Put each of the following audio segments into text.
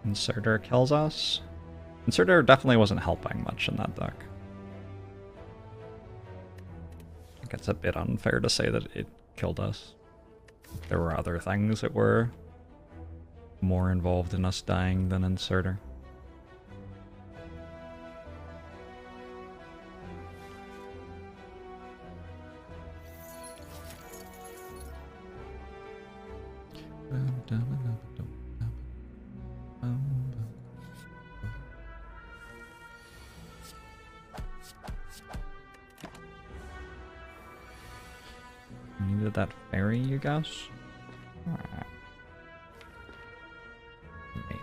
Inserter kills us. Inserter definitely wasn't helping much in that deck. I think it's a bit unfair to say that it killed us. There were other things that were more involved in us dying than Inserter. Needed that fairy, you guys? Alright. Me.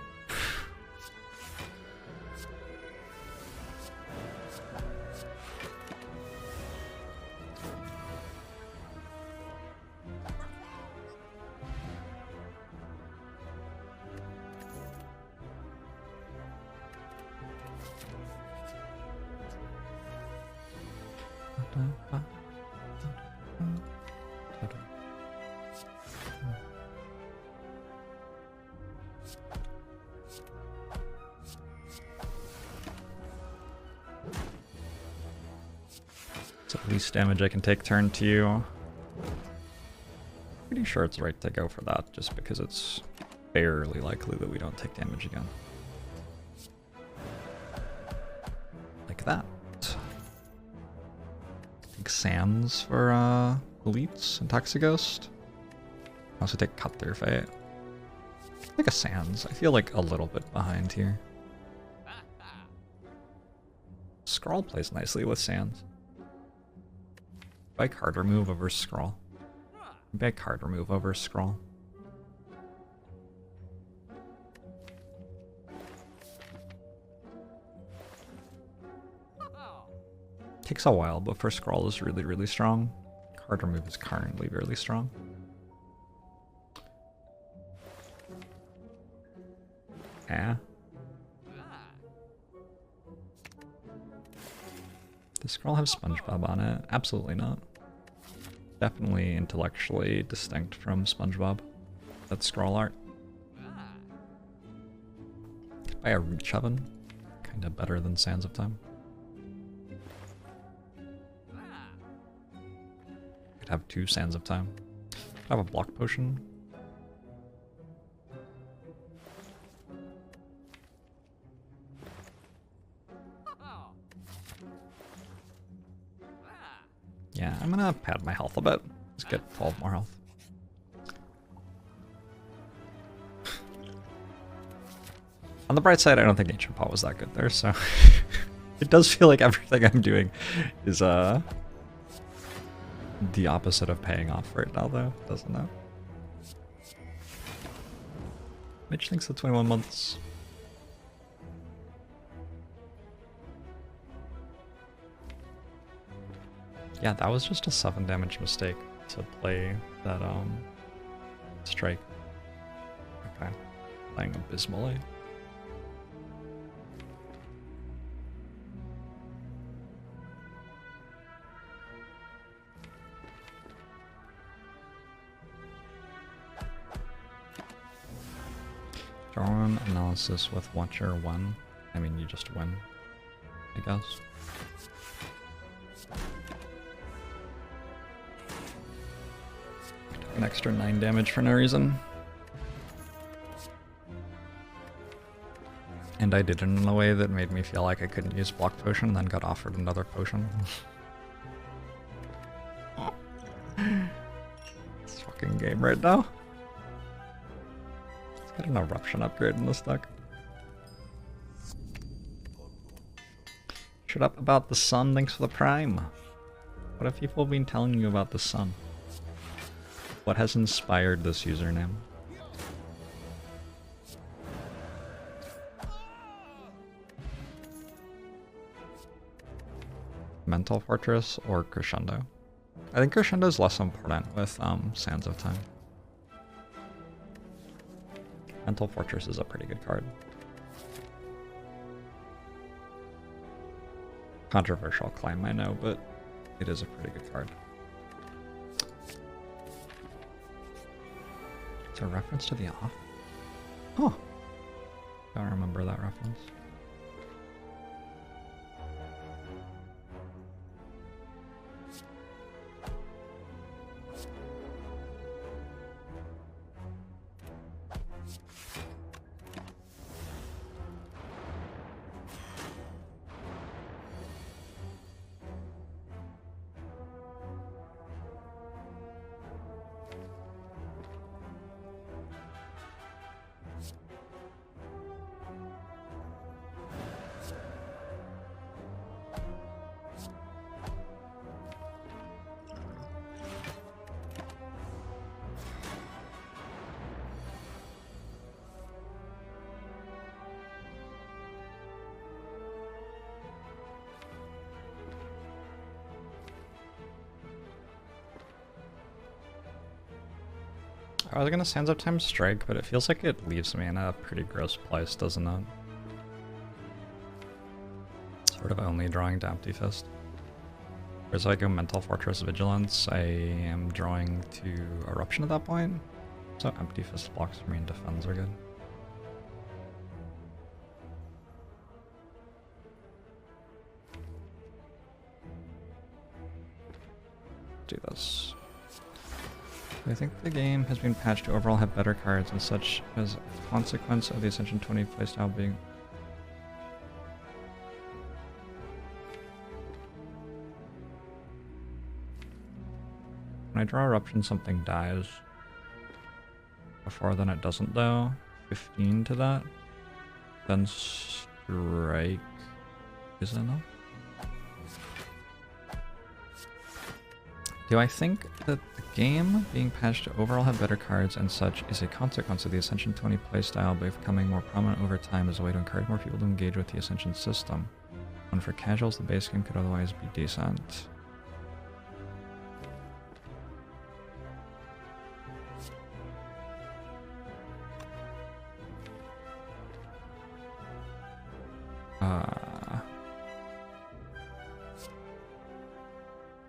It's the least damage I can take turn 2. Pretty sure it's right to go for that, just because it's fairly likely that we don't take damage again. Like that. Take Sands for Elites and Toxighost. I also take Cut Their Fate. Like a Sands. I feel like a little bit behind here. Scrawl plays nicely with Sands. Maybe card remove over Scrawl. Maybe card remove over Scrawl. Takes a while, but for Scrawl is really, really strong. Card remove is currently really strong. Yeah. Does Scrawl have SpongeBob on it? Absolutely not. Definitely intellectually distinct from SpongeBob. That's Scrawl art. By a Reach Oven. Kinda better than Sands of Time. Could have 2 Sands of Time. Could have a Block Potion. Yeah, I'm gonna pad my health a bit. Let's get 12 more health. On the bright side, I don't think Ancient Paw was that good there, so it does feel like everything I'm doing is the opposite of paying off right now, though, doesn't it? Mitch thinks the 21 months. Yeah, that was just a 7 damage mistake to play that strike. Okay, playing abysmally. Drawn analysis with Watcher 1. I mean, you just win, I guess. An extra 9 damage for no reason. And I did it in a way that made me feel like I couldn't use Block Potion, then got offered another potion. This fucking game right now. Let's get an Eruption upgrade in this deck. Shut up about the sun, thanks for the prime. What have people been telling you about the sun? What has inspired this username? Mental Fortress or Crescendo? I think Crescendo is less important with Sands of Time. Mental Fortress is a pretty good card. Controversial claim, I know, but it is a pretty good card. It's a reference to the off? Oh. Don't remember that reference. I was gonna Sands of Time Strike, but it feels like it leaves me in a pretty gross place, doesn't it? Sort of only drawing to Empty Fist. Whereas if I go Mental Fortress Vigilance, I am drawing to Eruption at that point. So Empty Fist blocks for me and defends are good. Do this. I think the game has been patched to overall have better cards and such as a consequence of the Ascension 20 playstyle being... When I draw Eruption, something dies. Before then it doesn't though. 15 to that. Then Strike is enough. Do I think that the game being patched to overall have better cards and such is a consequence of the Ascension 20 playstyle becoming more prominent over time as a way to encourage more people to engage with the Ascension system? When for casuals, the base game could otherwise be decent.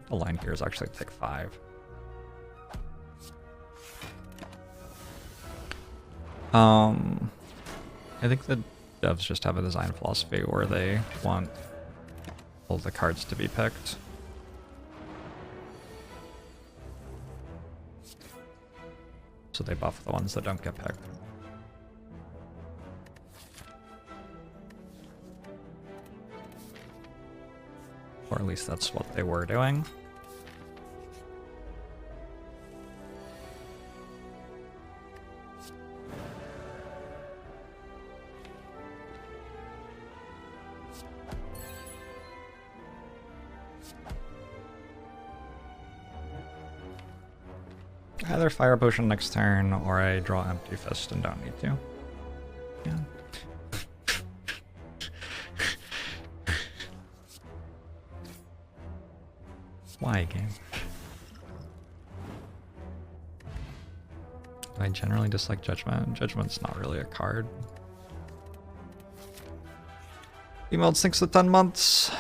The line here is actually pick 5. I think the devs just have a design philosophy where they want all the cards to be picked. So they buff the ones that don't get picked. Or at least that's what they were doing. Either Fire Potion next turn, or I draw Empty Fist and don't need to. Yeah. Why, game? I generally dislike Judgment. Judgment's not really a card. Emailed 6 to 10 months.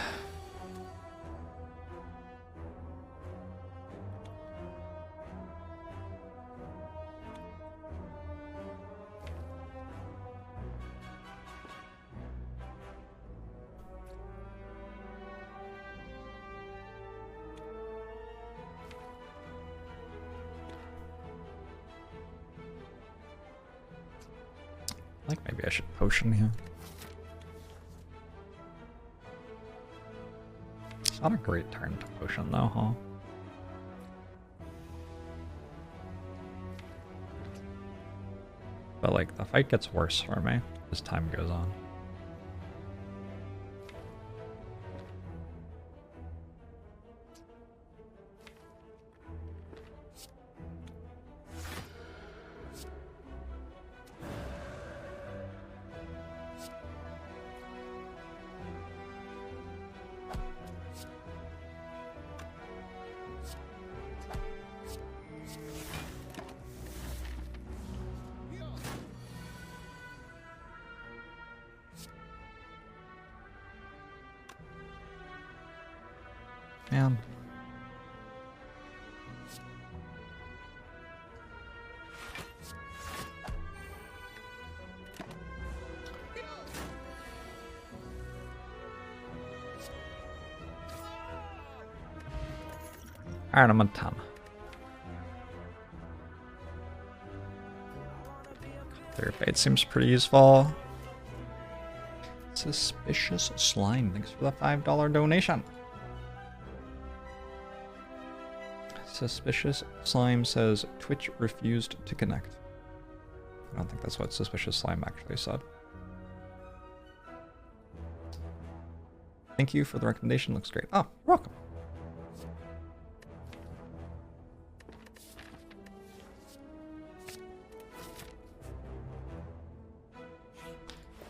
Like maybe I should potion here. It's not a great turn to potion though, huh? But like the fight gets worse for me as time goes on. Man. Alright, I'm on 10. Their bait seems pretty useful. Suspicious Slime, thanks for the $5 donation. Suspicious Slime says Twitch refused to connect. I don't think that's what Suspicious Slime actually said. Thank you for the recommendation, looks great. Oh, you're welcome.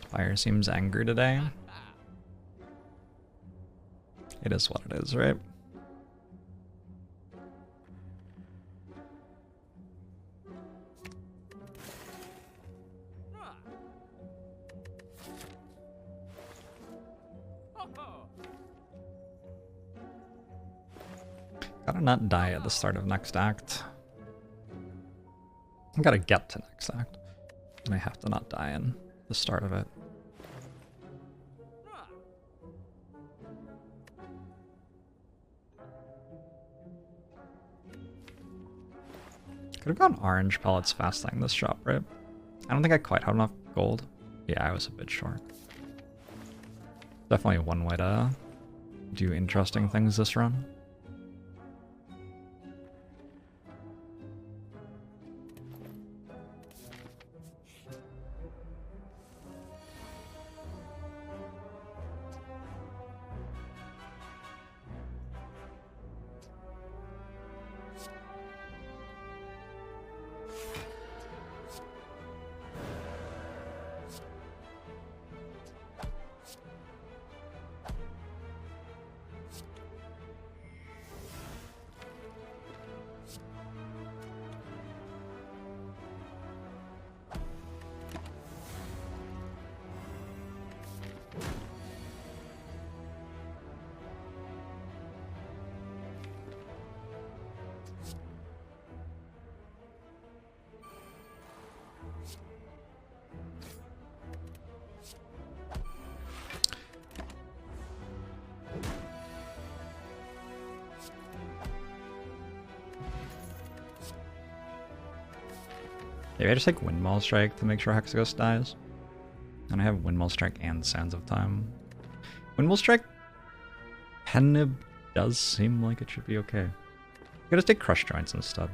Spire seems angry today. It is what it is, right? Gotta not die at the start of next act. I gotta get to next act. And I have to not die in the start of it. Could have gone orange pellets fasting this shop, right? I don't think I quite had enough gold. Yeah, I was a bit short. Definitely one way to do interesting things this run. Maybe I just take Windmill Strike to make sure Hexaghost dies. And I have Windmill Strike and Sands of Time. Windmill Strike, penbib does seem like it should be okay. I gotta take Crush Joints instead.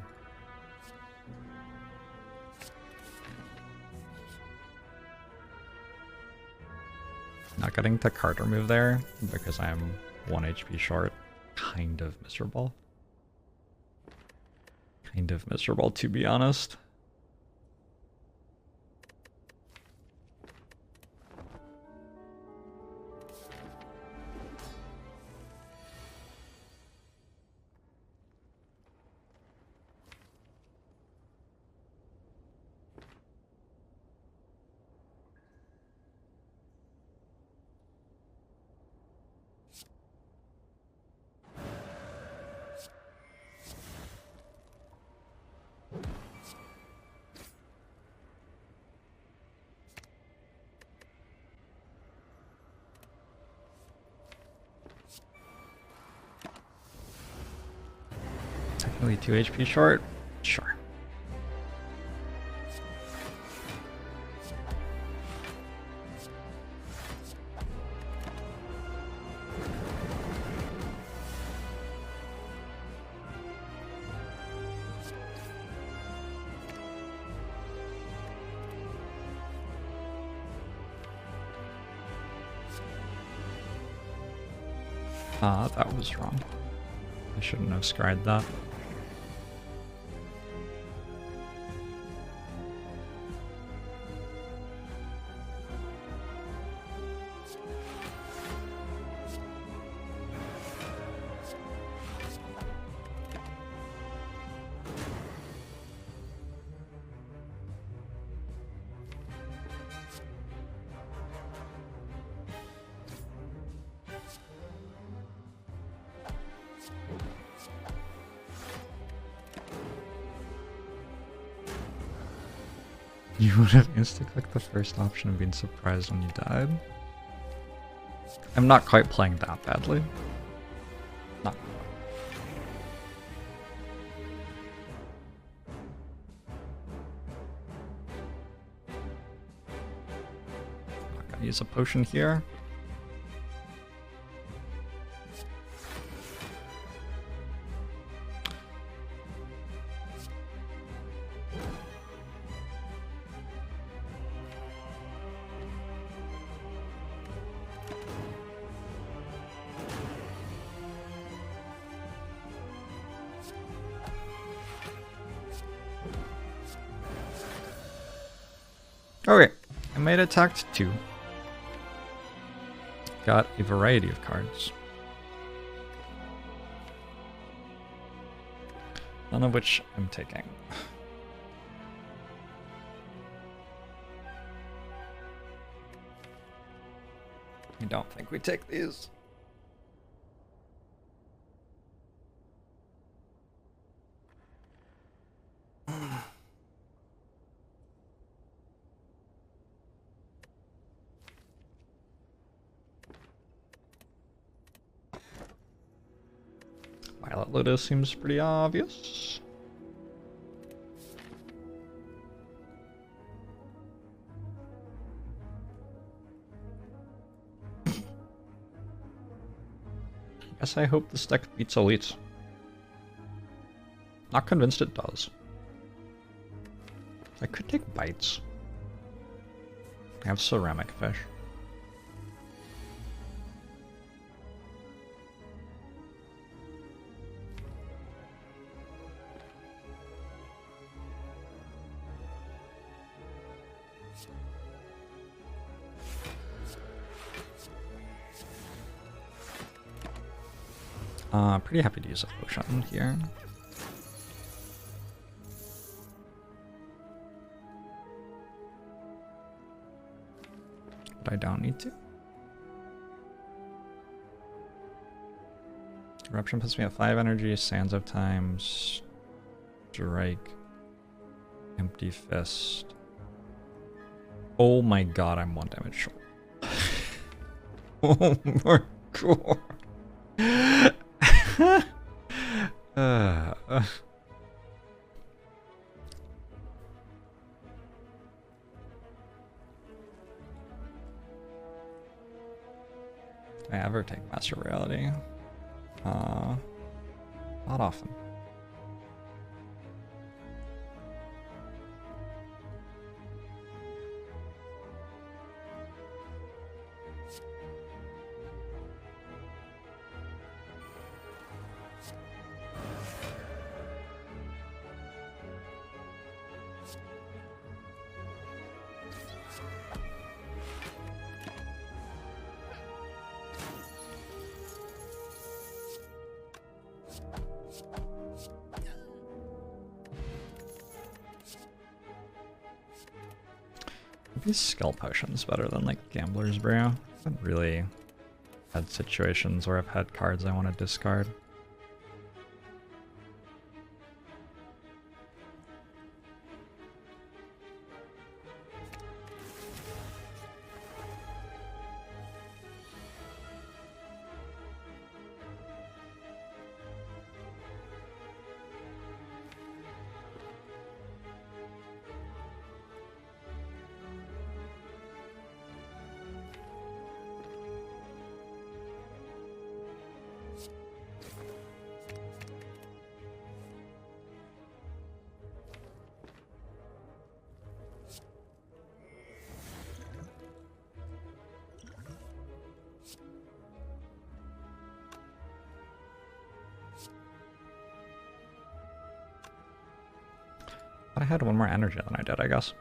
Not getting to card remove there because I'm 1 HP short. Kind of miserable. Kind of miserable, to be honest. Technically 2 HP short? Sure. That was wrong. I shouldn't have scried that. You would have insta-clicked the first option and been surprised when you died? I'm not quite playing that badly. Not. Use a potion here. Okay, I made attacked 2. Got a variety of cards. None of which I'm taking. I don't think we take these. Violet Lotus seems pretty obvious. Guess I hope this deck beats Elites. Not convinced it does. I could take Bites. I have Ceramic Fish. Pretty happy to use a potion here. But I don't need to. Eruption puts me at 5 energy, Sands of Time, Strike, Empty Fist. Oh my god, I'm 1 damage short. Oh my god. Do I ever take Master Reality? Not often. Maybe Skull Potion's better than like Gambler's Brew. I haven't really had situations where I've had cards I want to discard. But I had 1 more energy than I did, I guess.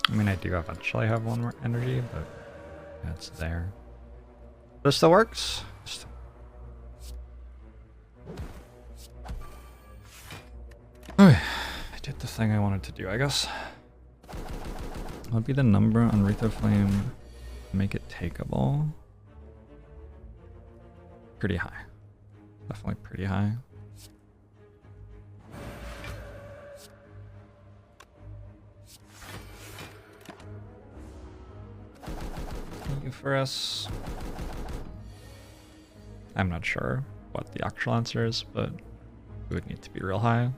I mean, I do eventually have 1 more energy, but that's there. This still works. Okay, I did the thing I wanted to do, I guess. What would be the number on Wreath of Flame? Make it takeable. Pretty high. Definitely pretty high. Thank you for us. I'm not sure. what the actual answer is, but it would need to be real high.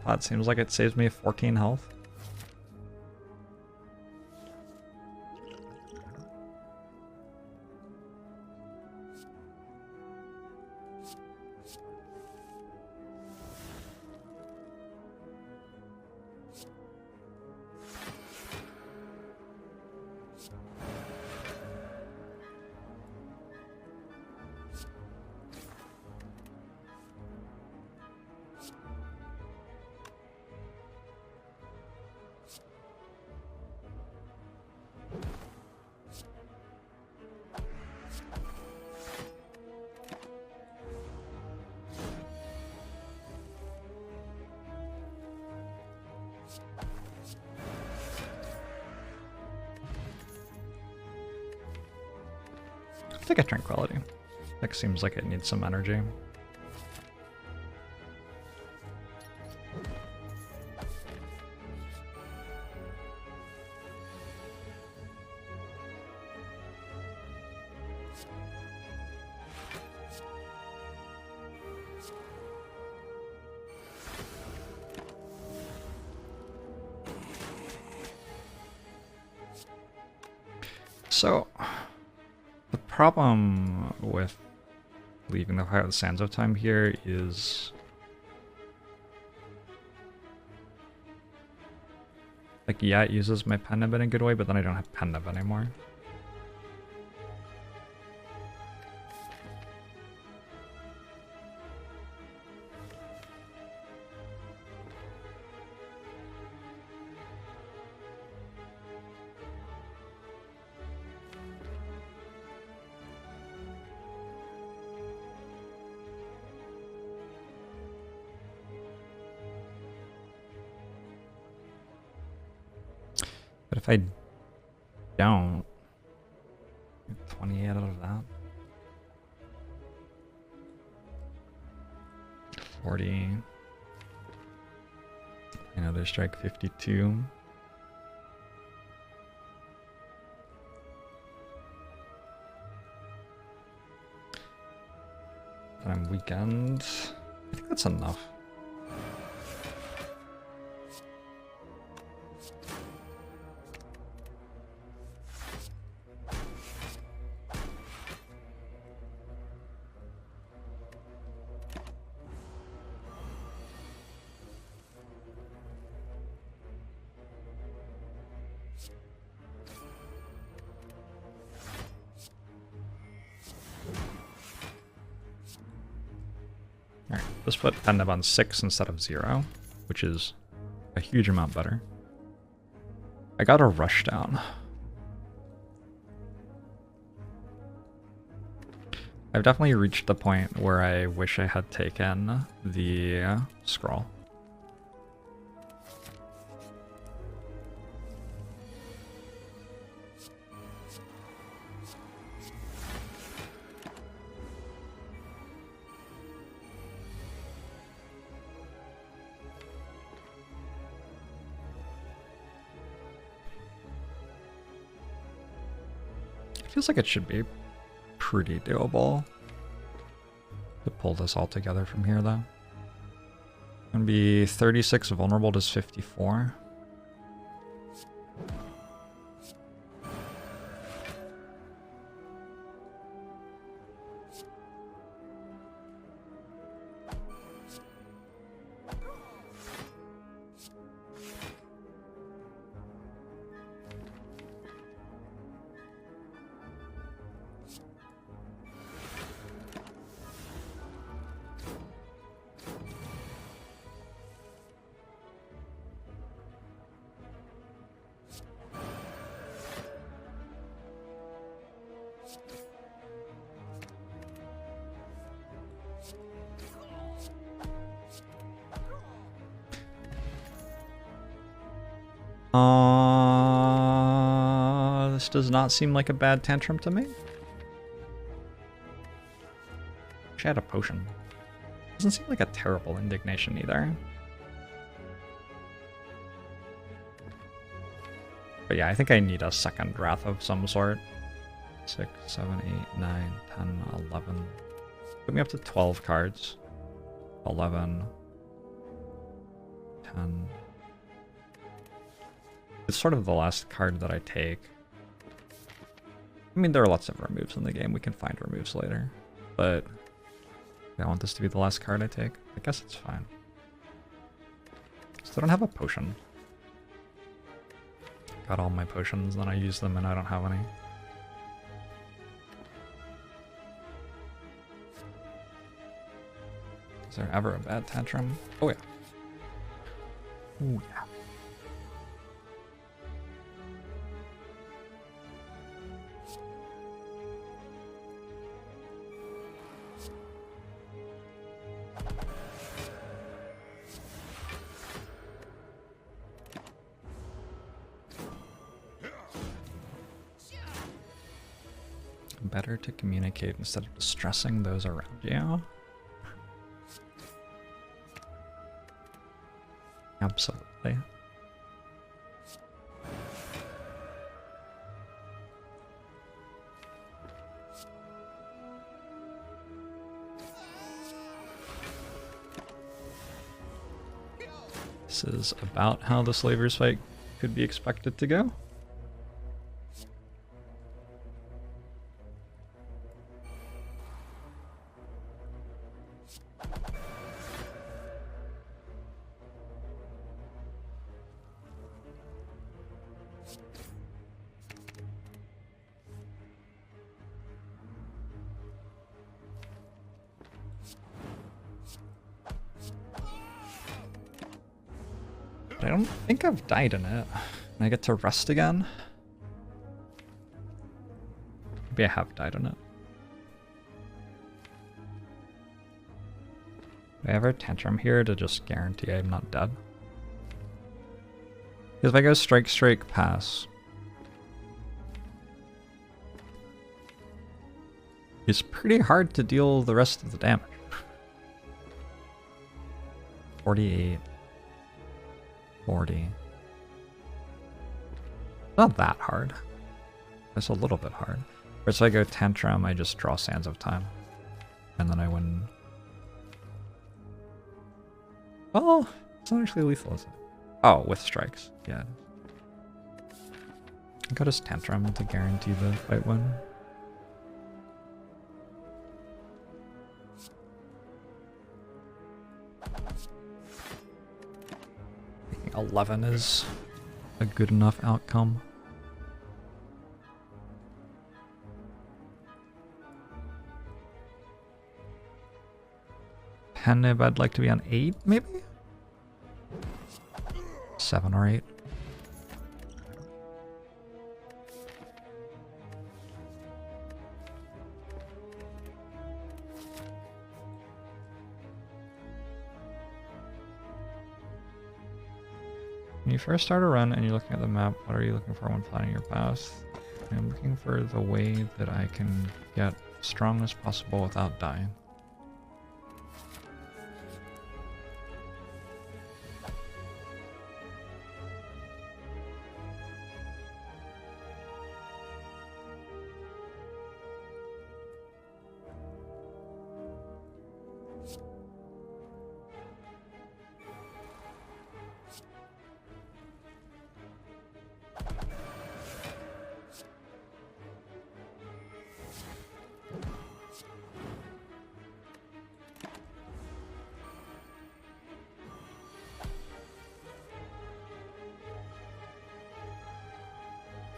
Pot seems like it saves me 14 health. I think a Tranquility. That seems like it needs some energy. So, the problem with leaving the Pilot Sands of Time here is like, yeah, it uses my penbib in a good way, but then I don't have penbib anymore. But if I don't, 28 out of that. 40. Another strike 52. Then I'm weakened. I think that's enough. Alright, let's put penbib on 6 instead of 0, which is a huge amount better. I got a rush down. I've definitely reached the point where I wish I had taken the scroll. Feels like it should be pretty doable to pull this all together from here, though. Gonna be 36 vulnerable to 54. This does not seem like a bad tantrum to me. Wish I had a potion. Doesn't seem like a terrible indignation either. But yeah, I think I need a second wrath of some sort. 6, 7, 8, 9, 10, 11. Put me up to 12 cards. 11. 10. It's sort of the last card that I take. I mean, there are lots of removes in the game. We can find removes later. But I want this to be the last card I take. I guess it's fine. Still don't have a potion. Got all my potions, then I use them and I don't have any. Is there ever a bad tantrum? Oh yeah. Oh yeah. Better to communicate instead of distressing those around you. Absolutely. This is about how the Slavers fight could be expected to go. I don't think I've died in it. And I get to rest again? Maybe I have died in it. Do I have a tantrum here to just guarantee I'm not dead? Because if I go strike, strike, pass, it's pretty hard to deal the rest of the damage. 48. 40. Not that hard. It's a little bit hard. Whereas if I go Tantrum, I just draw Sands of Time. And then I win. Well, it's not actually lethal, is it? Oh, with strikes. Yeah. I got his Tantrum to guarantee the fight win. 11 is a good enough outcome. Penbib, I'd like to be on 8, maybe? 7 or 8. When you first start a run and you're looking at the map, what are you looking for when planning your path? I'm looking for the way that I can get as strong as possible without dying.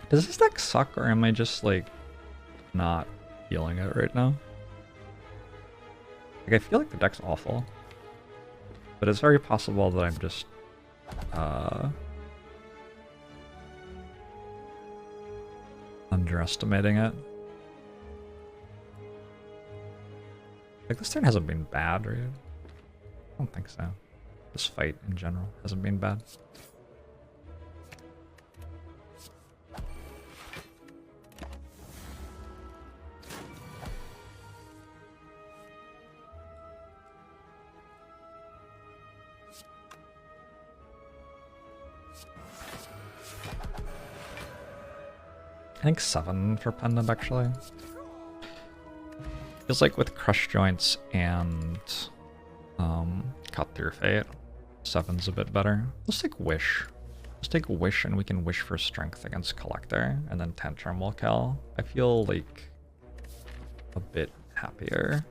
Does this deck suck, or am I just, like, not feeling it right now? Like, I feel like the deck's awful. But it's very possible that I'm just, underestimating it. Like, this turn hasn't been bad, right? I don't think so. This fight, in general, hasn't been bad. I think 7 for penbib actually. Feels like with crush joints and cut through fate, 7's a bit better. Let's take wish. Let's take wish and we can wish for strength against collector, and then tantrum will kill. I feel like a bit happier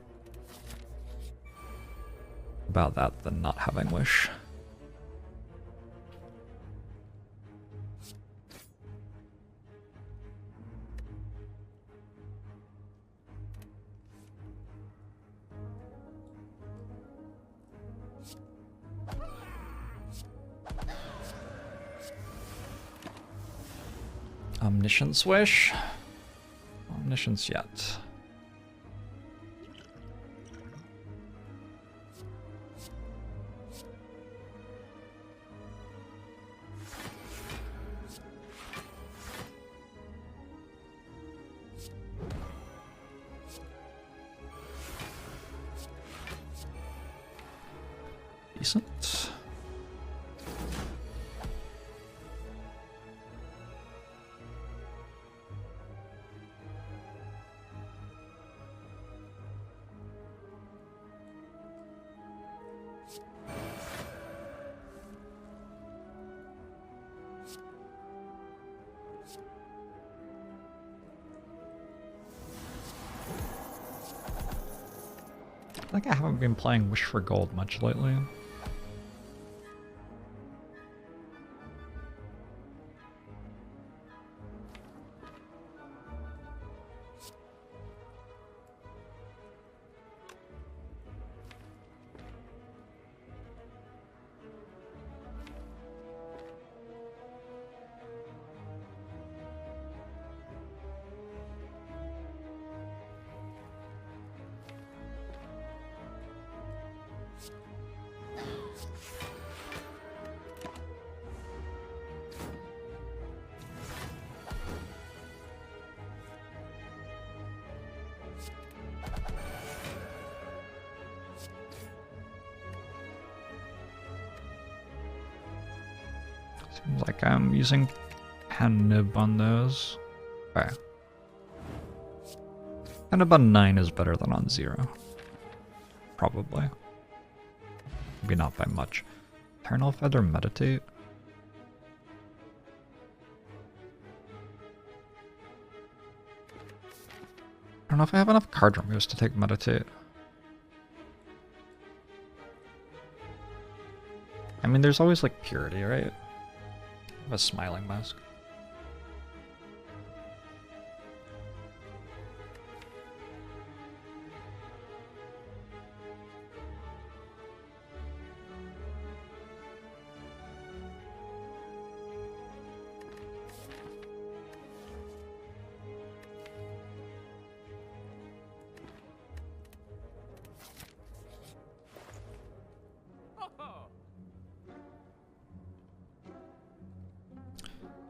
about that than not having wish. Omniscience wish? Omniscience yet. Decent. I think I haven't been playing Wish for Gold much lately. Seems like I'm using penbib on those. Okay. Penbib on 9 is better than on 0. Probably. Maybe not by much. Eternal Feather Meditate? I don't know if I have enough card removes to take Meditate. I mean, there's always like Purity, right? I have a Smiling Mask.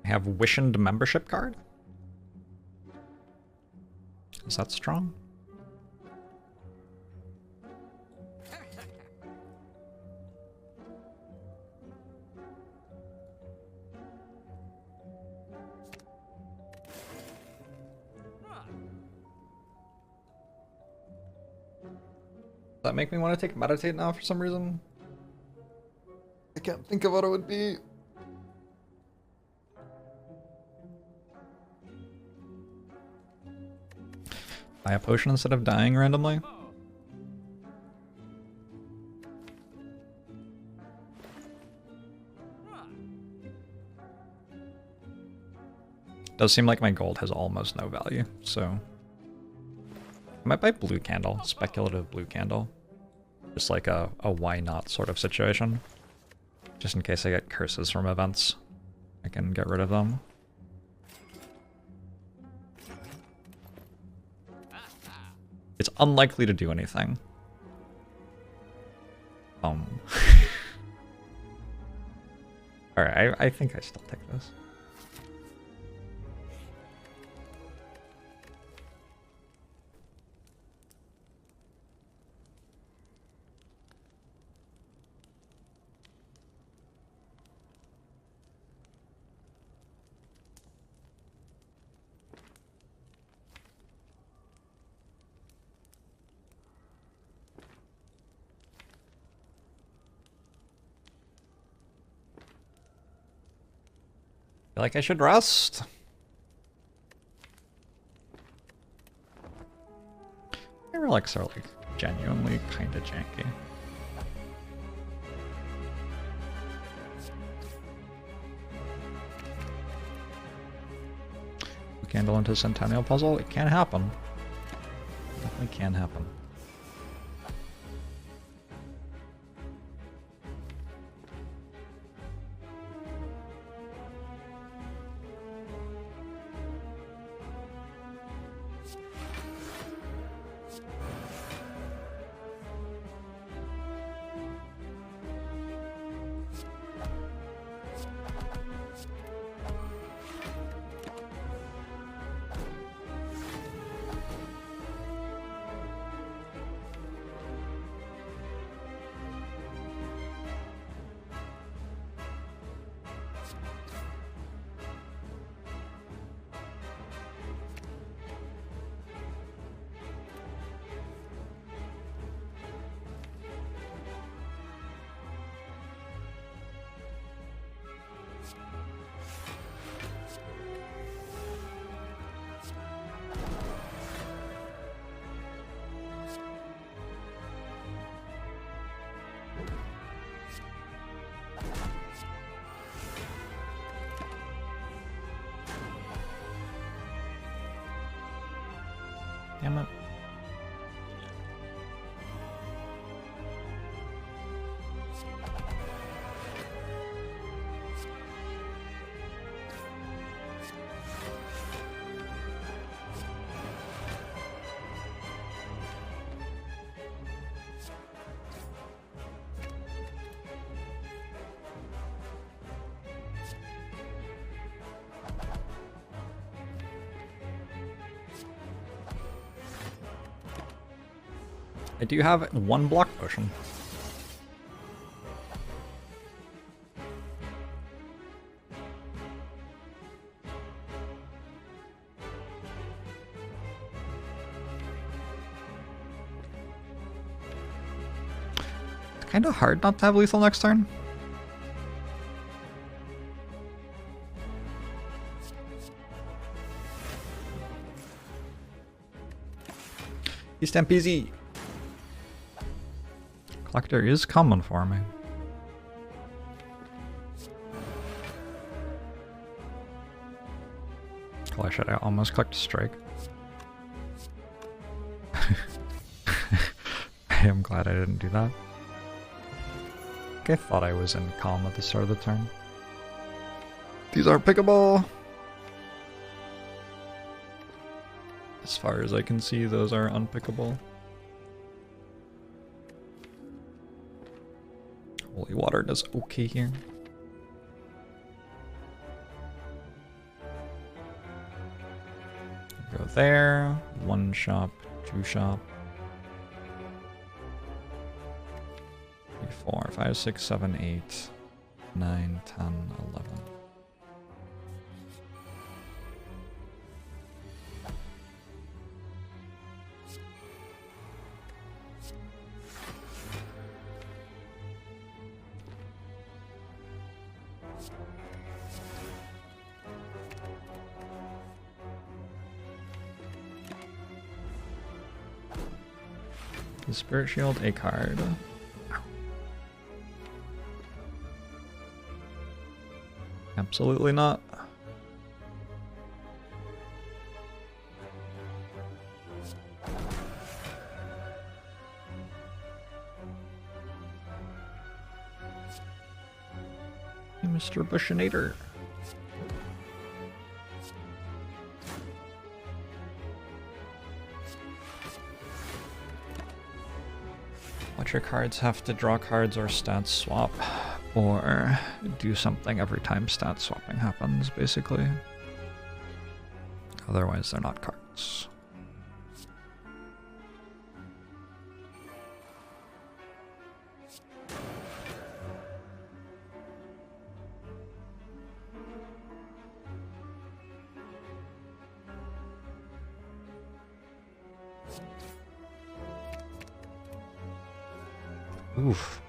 I have Wishened membership card. Is that strong? Does that make me want to take Meditate now for some reason? I can't think of what it would be. Buy a potion instead of dying randomly? Does seem like my gold has almost no value, so... I might buy blue candle, speculative blue candle. Just like a why not sort of situation. Just in case I get curses from events, I can get rid of them. It's unlikely to do anything. Alright, I think I still take this. feel like I should rest. My relics are like genuinely kind of janky. Candle into Centennial puzzle? It can happen. Definitely can happen. Damn it. I do have one block potion. It's kind of hard not to have lethal next turn. He's Stampede. Collector is coming for me. Well, I should have almost clicked strike. I am glad I didn't do that. I thought I was in calm at the start of the turn. These aren't pickable! As far as I can see, those are unpickable. Holy water does okay here. Go there. 1 shop, 2 shop. 3, 4, 5, 6, 7, 8, 9, 10, 11. The Spirit Shield, a card. Absolutely not. Hey, Mr. Bushinator. Your cards have to draw cards or stat swap, or do something every time stat swapping happens, basically. Otherwise, they're not cards. Oof.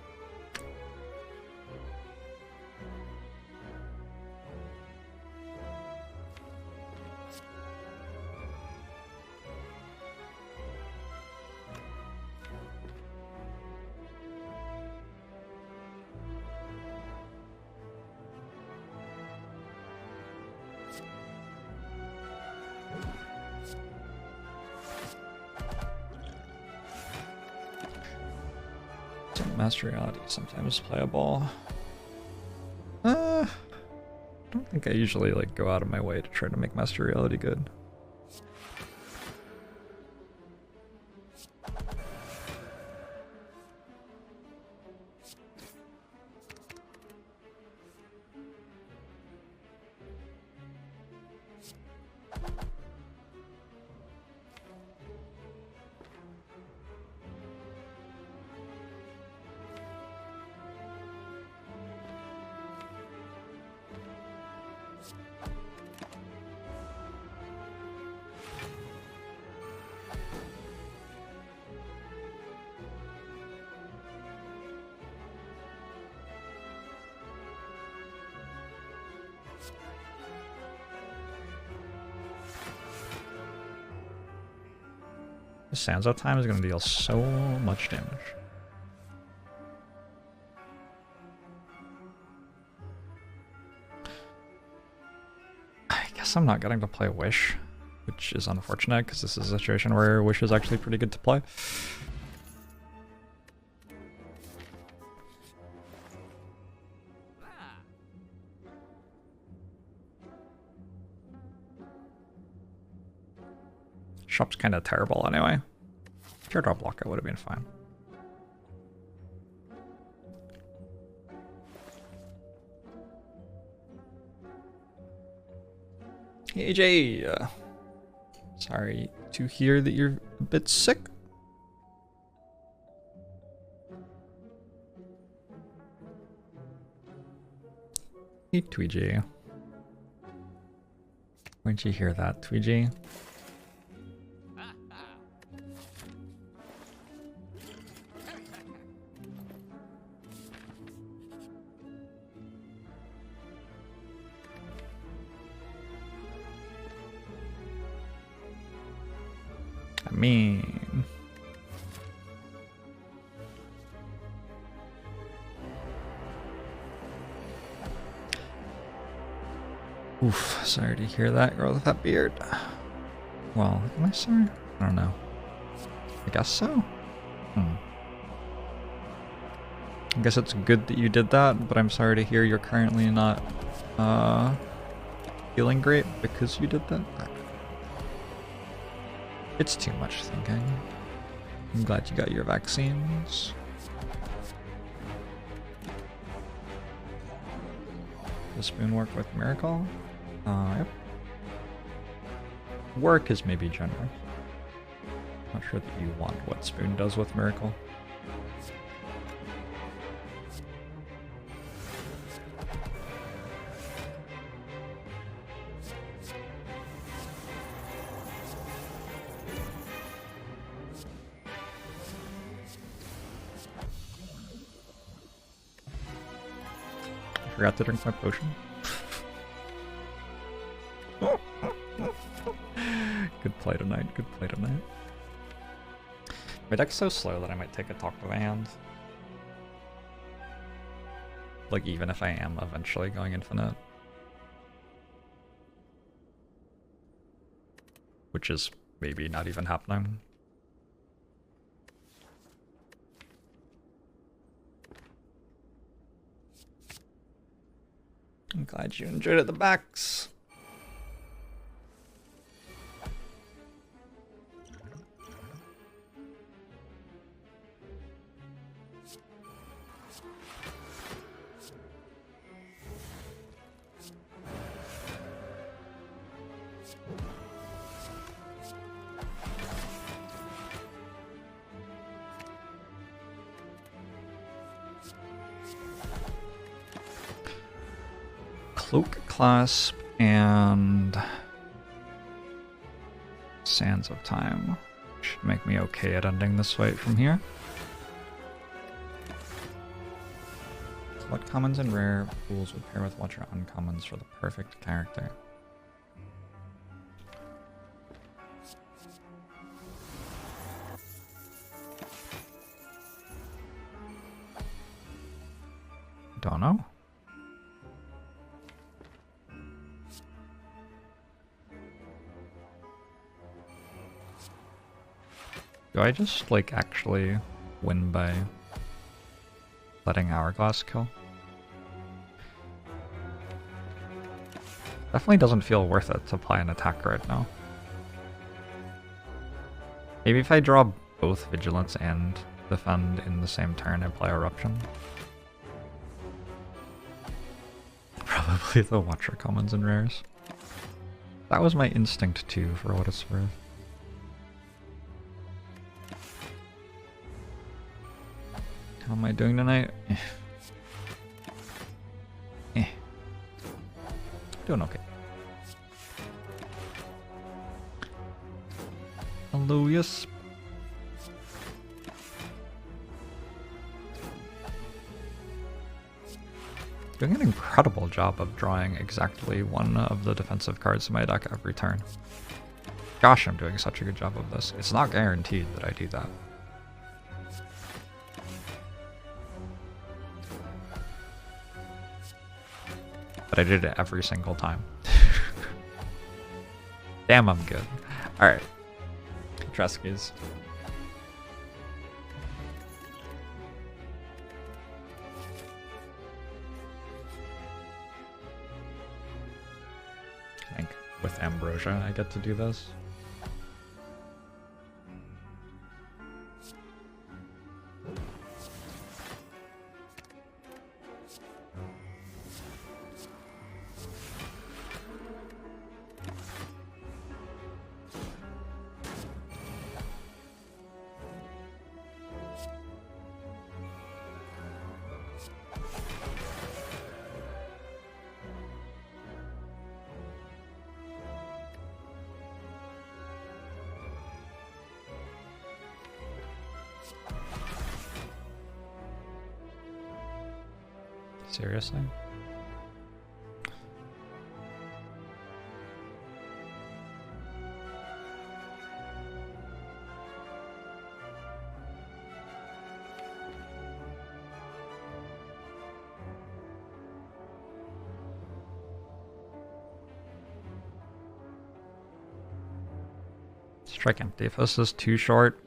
Master Reality sometimes playable. I don't think I usually like go out of my way to try to make Master Reality good. The Sansa time is going to deal so much damage. I guess I'm not getting to play Wish, which is unfortunate because this is a situation where Wish is actually pretty good to play. Shop's kind of terrible anyway. Teardrop Lockout would have been fine. Hey AJ! Sorry to hear that you're a bit sick. Hey Tweegy. Where'd you hear that, Tweegy? I mean... Oof, sorry to hear that, girl with that beard. Well, am I sorry? I don't know. I guess so? I guess it's good that you did that, but I'm sorry to hear you're currently not feeling great because you did that. It's too much thinking. I'm glad you got your vaccines. Does spoon work with Miracle? Yep. Work is maybe generous. Not sure that you want what spoon does with Miracle. Forgot to drink my potion. Good play tonight, good play tonight. My deck's so slow that I might take a talk to the hand. Like, even if I am eventually going infinite. Which is maybe not even happening. I'm glad you enjoyed it, the backs. Cloak, Clasp, and Sands of Time should make me okay at ending this fight from here. What commons and rare pools would pair with Watcher uncommons for the perfect character? Don't know. Do I just, like, actually win by letting Hourglass kill. Definitely doesn't feel worth it to play an attack right now. Maybe if I draw both Vigilance and Defend in the same turn and play Eruption. Probably the Watcher commons and rares. That was my instinct too, for what it's worth. How am I doing tonight? Doing okay. Hello, yes. Doing an incredible job of drawing exactly one of the defensive cards in my deck every turn. Gosh, I'm doing such a good job of this. It's not guaranteed that I do that. But I did it every single time. Damn, I'm good. Alright. Treskies. I think with Ambrosia I get to do this. Seriously? Strike empty if this is too short.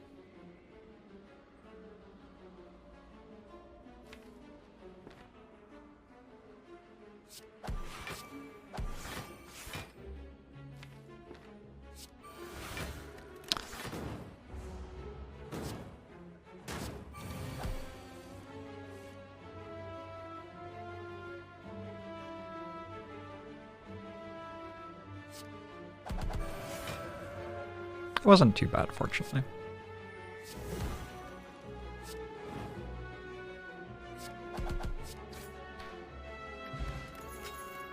It wasn't too bad, fortunately.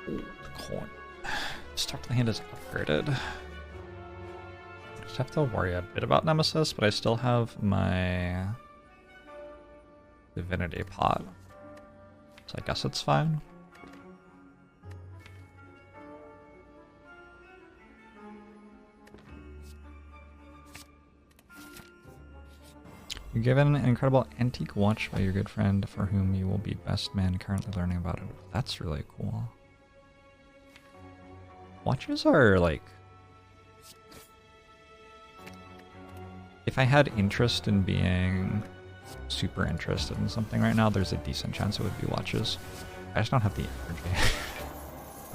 Ooh, the coin. Start the hand is upgraded. Just have to worry a bit about Nemesis, but I still have my Divinity pot. So I guess it's fine. You're given an incredible antique watch by your good friend for whom you will be best man currently learning about it. That's really cool. Watches are like... If I had interest in being super interested in something right now, there's a decent chance it would be watches. I just don't have the energy.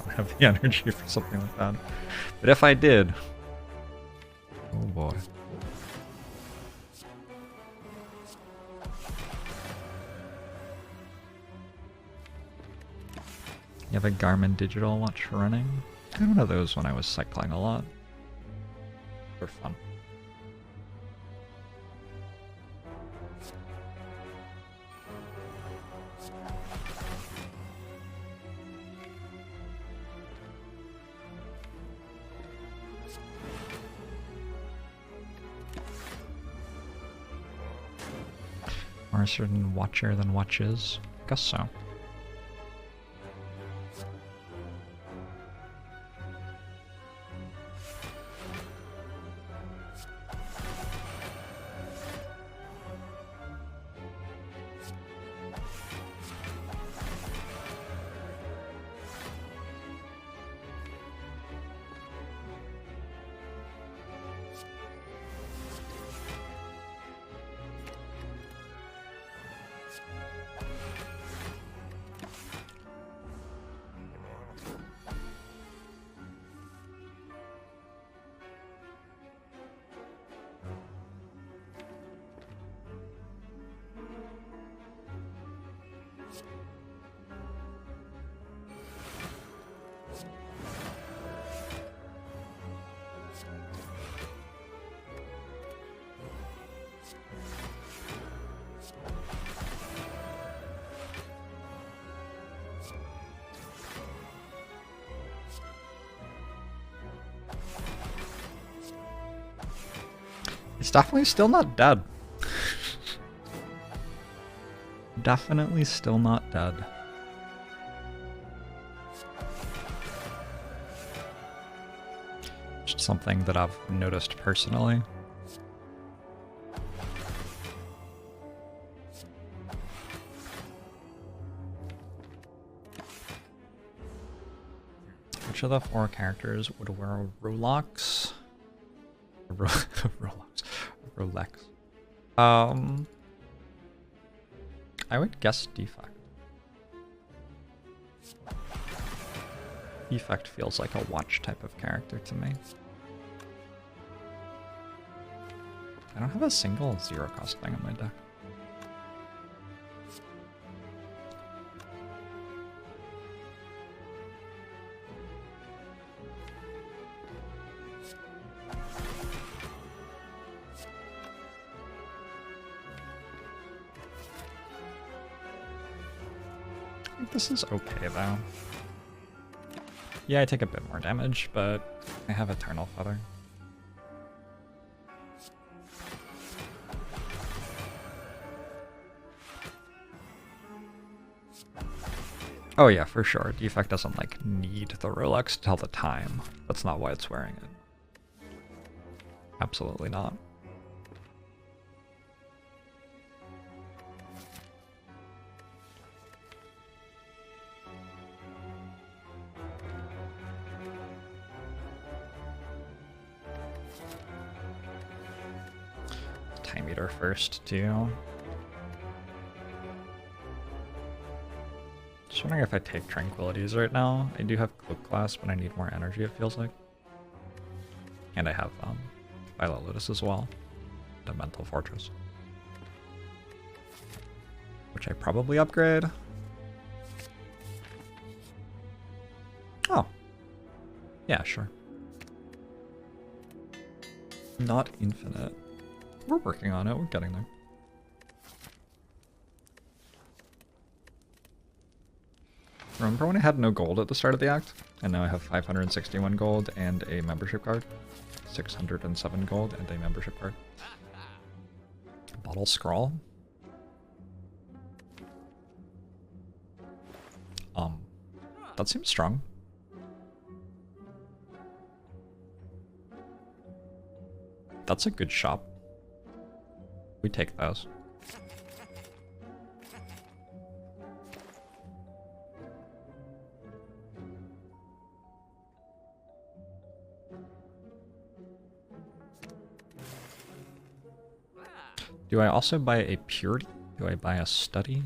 I don't have the energy for something like that. But if I did... Oh boy. You have a Garmin digital watch running? I had one of those when I was cycling a lot. They're fun. More a certain watcher than watches? Guess so. He's definitely still not dead. Definitely still not dead. Just something that I've noticed personally. Which of the 4 characters would wear a Rolex? Rolex. I would guess Defect. Defect feels like a watch type of character to me. I don't have a single 0-cost thing in my deck. I think this is okay though. Yeah, I take a bit more damage, but I have Eternal Feather. Oh yeah, for sure. Defect doesn't like need the Rolex to tell the time. That's not why it's wearing it. Absolutely not. Time Eater first too. Just wondering if I take Tranquilities right now. I do have Cloak Class, but I need more energy, it feels like. And I have Violet Lotus as well. And a Mental Fortress. Which I probably upgrade. Oh. Yeah, sure. Not infinite. We're working on it, we're getting there. Remember when I had no gold at the start of the act? And now I have 561 gold and a membership card. 607 gold and a membership card. Bottle Scrawl. That seems strong. That's a good shop. We take those. Do I also buy a Purity? Do I buy a Study?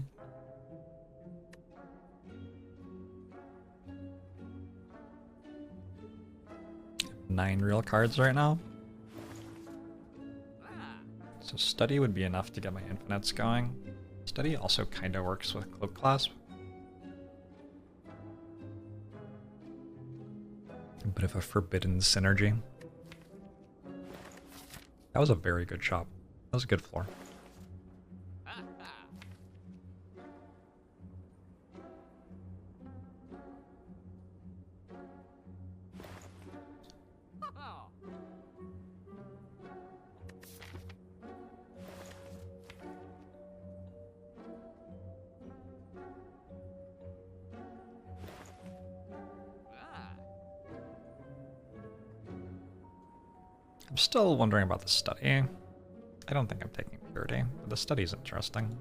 Nine real cards right now. So Study would be enough to get my infinites going. Study also kind of works with Cloak Clasp. A bit of a forbidden synergy. That was a very good shop. That was a good floor. I'm still wondering about the Study. I don't think I'm taking Purity, but the Study's interesting.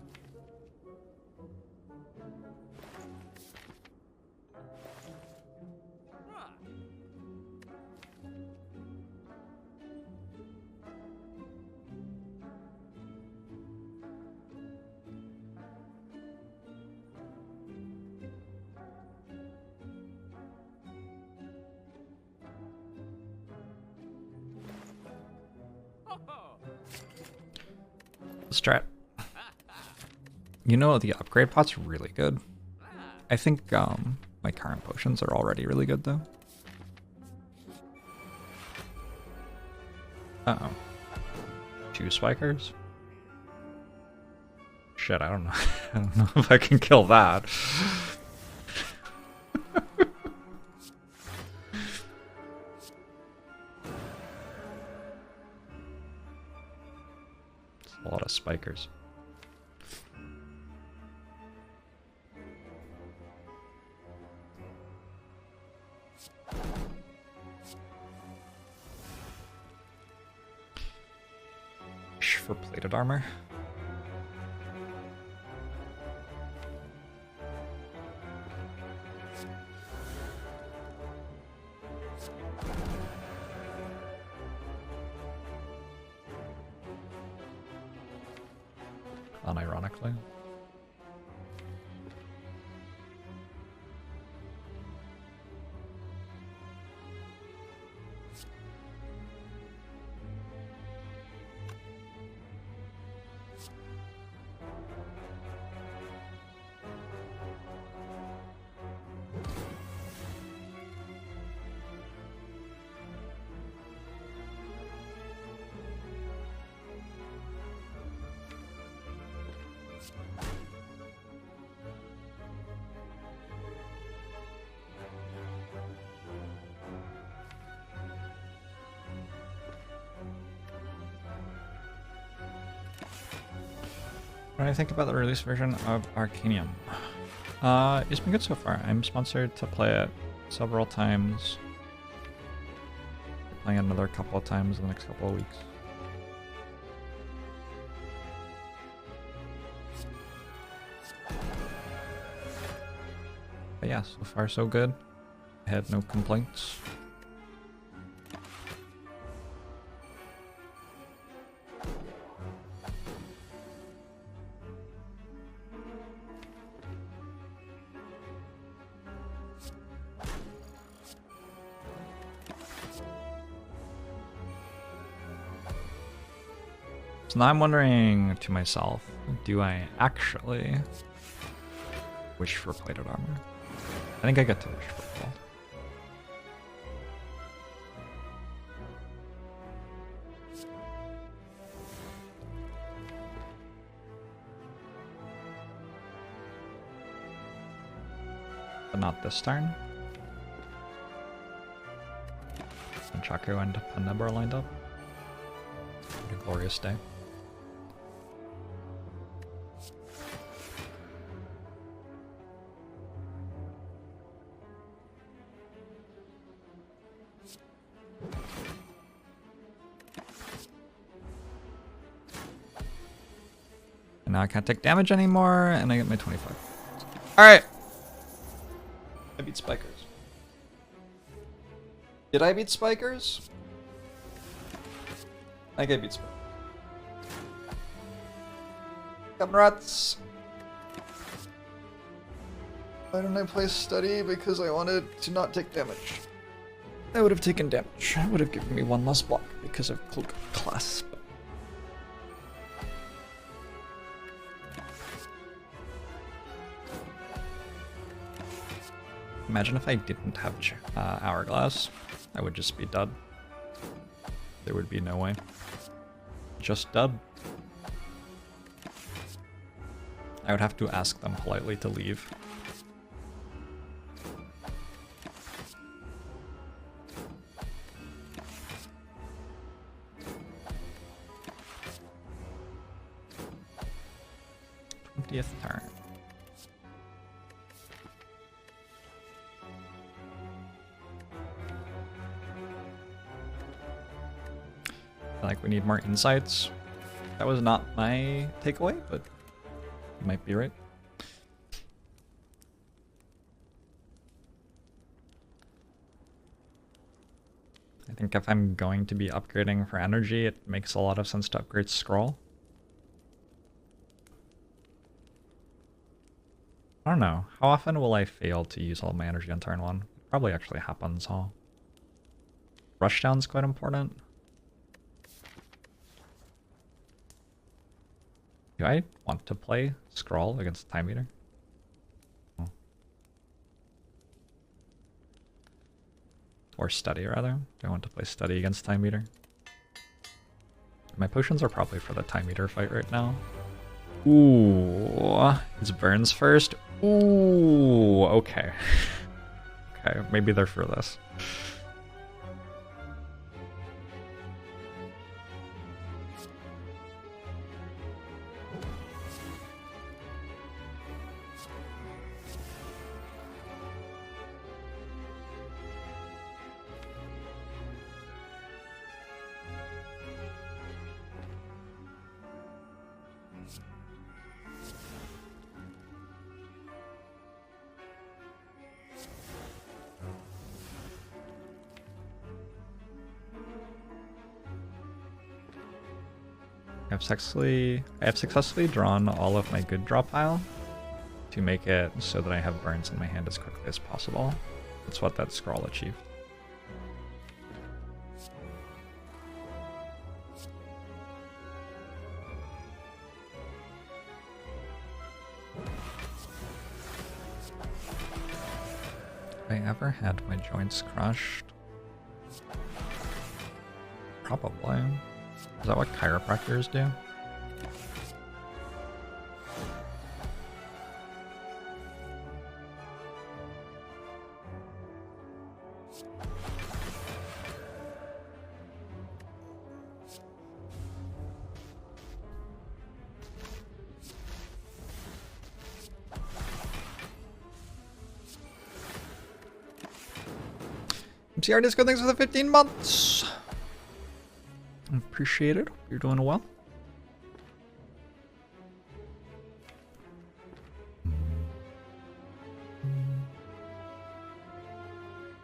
Strat. You know, the upgrade pot's really good. I think my current potions are already really good though. Uh-oh. 2 spikers? Shit, I don't know. I don't know if I can kill that. A lot of spikers. For plated armor. Unironically. What do I think about the release version of Arcanium? It's been good so far. I'm sponsored to play it several times. Playing another couple of times in the next couple of weeks. But yeah, so far so good. I had no complaints. So now I'm wondering to myself, do I actually wish for plated armor? I think I get to wish for gold. But not this turn. And Chaco and penbib are lined up. What a glorious day. And now I can't take damage anymore, and I get my 25. Alright! I beat Spikers. Did I beat Spikers? I think I beat Spikers. Comrades! Why didn't I play Study? Because I wanted to not take damage. I would have taken damage. I would have given me one less block because of Cloak of Clasp. Imagine if I didn't have Hourglass. I would just be dead. There would be no way. Just dead. I would have to ask them politely to leave. Turn. I think we need more insights. That was not my takeaway, but you might be right. I think if I'm going to be upgrading for energy, it makes a lot of sense to upgrade Scroll. I don't know. How often will I fail to use all my energy on turn 1? Probably actually happens, huh? Rushdown's quite important. Do I want to play Scroll against Time Eater? Oh. Or Study, rather. Do I want to play Study against Time Eater? My potions are probably for the Time Eater fight right now. Ooh, it's Burns first. Ooh, okay. Okay, maybe they're for this. I have successfully drawn all of my good draw pile to make it so that I have burns in my hand as quickly as possible. That's what that scroll achieved. Have I ever had my joints crushed? Probably. Is that what chiropractors do? MCR Disco, thanks for the 15 months. Appreciate it. You're doing well.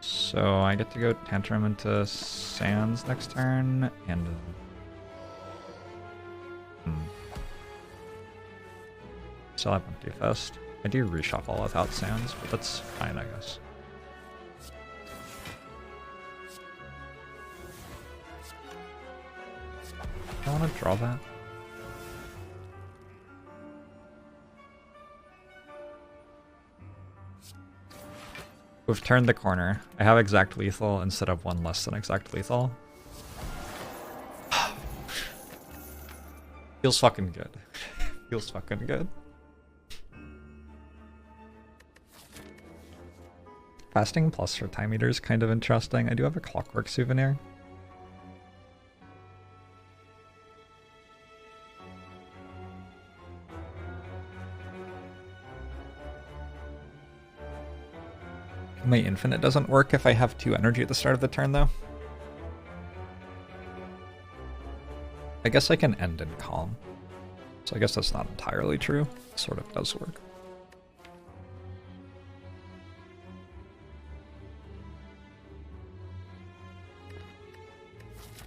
So I get to go Tantrum into Sands next turn, and still have Empty Fest. I do reshuffle without Sands, but that's fine, I guess. I want to draw that. We've turned the corner. I have exact lethal instead of one less than exact lethal. Feels fucking good. Feels fucking good. Fasting plus for time eater is kind of interesting. I do have a clockwork souvenir. My infinite doesn't work if I have 2 energy at the start of the turn, though. I guess I can end in calm. So I guess that's not entirely true. It sort of does work.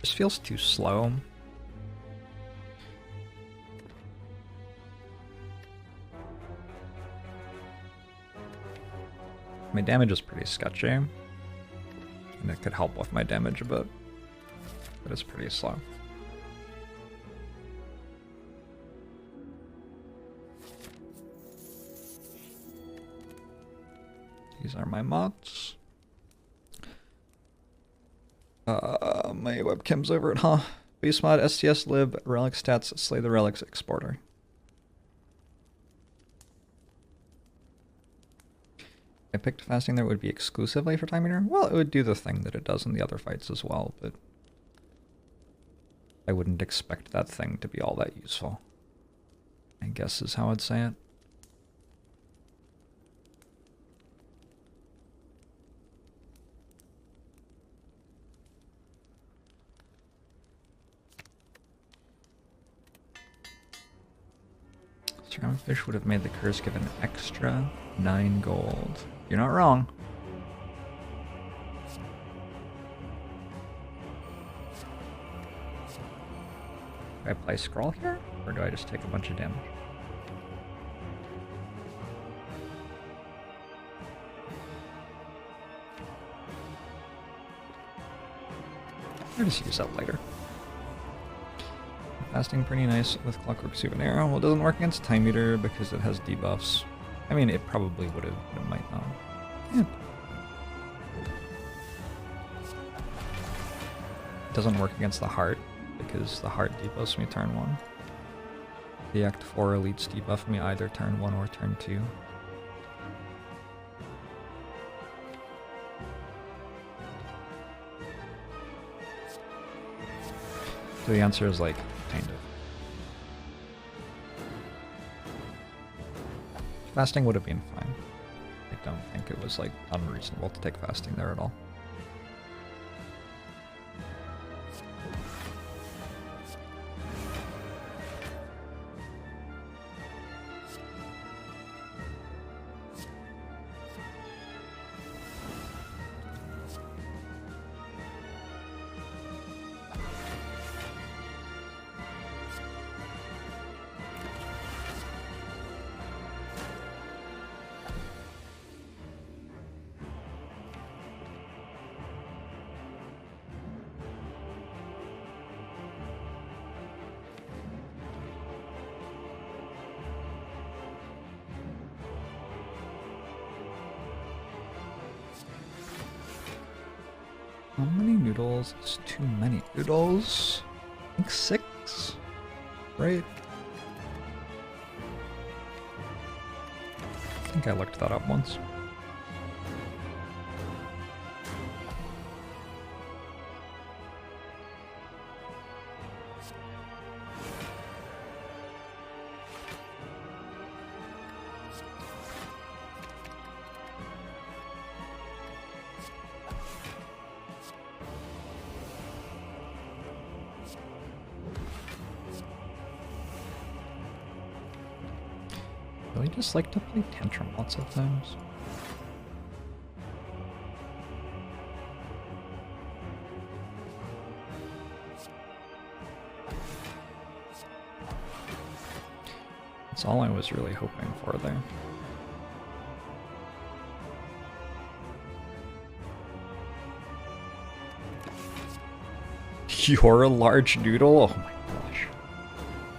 This feels too slow. My damage is pretty sketchy, and it could help with my damage a bit, but it's pretty slow. These are my mods. My webcam's over it, huh? Base mod, STS lib, relic stats, slay the relics exporter. I picked fasting that would be exclusively for time eater. Well, it would do the thing that it does in the other fights as well, but I wouldn't expect that thing to be all that useful, I guess is how I'd say it. Ceramic fish would have made the curse give an extra 9 gold. You're not wrong. Do I play scroll here, or do I just take a bunch of damage? I'll just use that later. Fasting pretty nice with Clockwork Souvenir. Well, it doesn't work against Time Meter because it has debuffs. I mean, it probably would have, but it might not. Yeah. It doesn't work against the Heart because the Heart debuffs me turn 1. The Act 4 elites debuff me either turn 1 or turn 2. So the answer is like, kind of. Fasting would have been fine. I don't think it was like unreasonable to take fasting there at all. How many noodles is too many noodles? I think 6, right? I think I looked that up once. I just like to play Tantrum lots of times. That's all I was really hoping for there. You're a large noodle? Oh my gosh.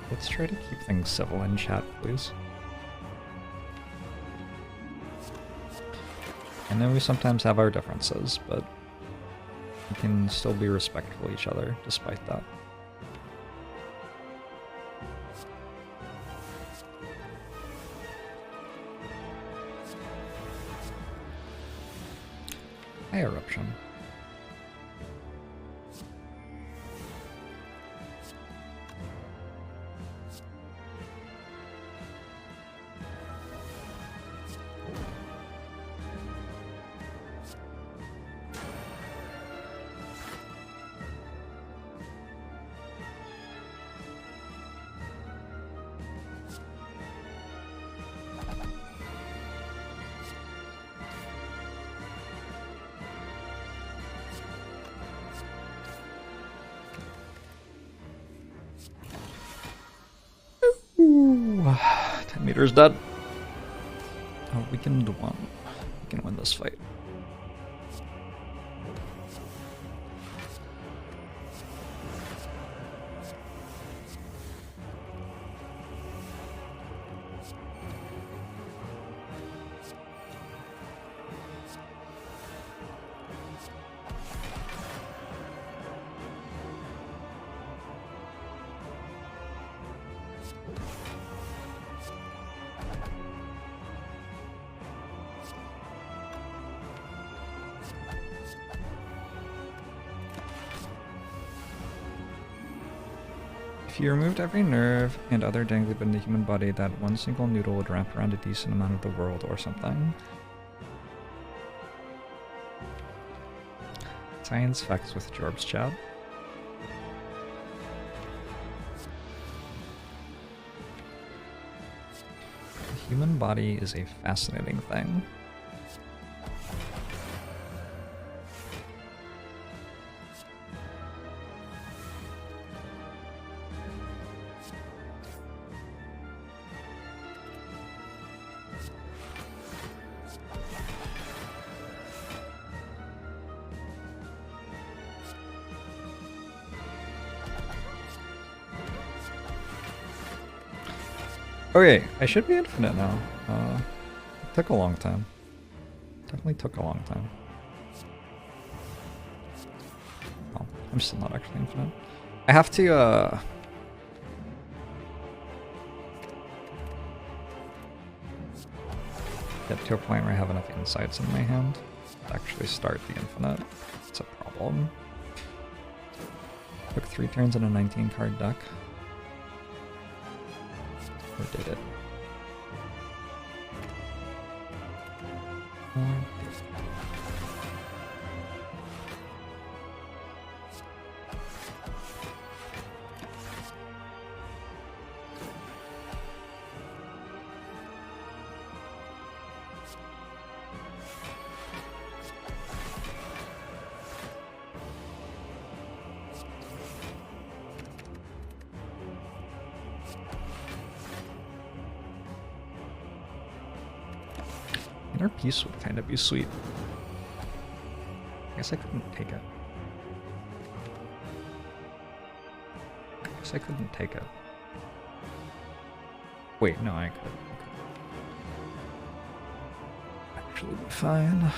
Let's try to keep things civil in chat, please. I know we sometimes have our differences, but we can still be respectful of each other despite that. Hi, Eruption. Ooh, 10 meters dead. Oh, we can do one. We can win this fight. If you removed every nerve and other dangly bit in the human body, that one single noodle would wrap around a decent amount of the world or something. Science facts with Jorbs chat. The human body is a fascinating thing. Okay, I should be infinite now. It took a long time. Definitely took a long time. Oh, I'm still not actually infinite. I have to, get to a point where I have enough insights in my hand to actually start the infinite. It's a problem. Took 3 turns in a 19 card deck. Or did it? Inner peace would kind of be sweet. I guess I couldn't take it. I guess I couldn't take it. Wait, no, I could. Actually be fine.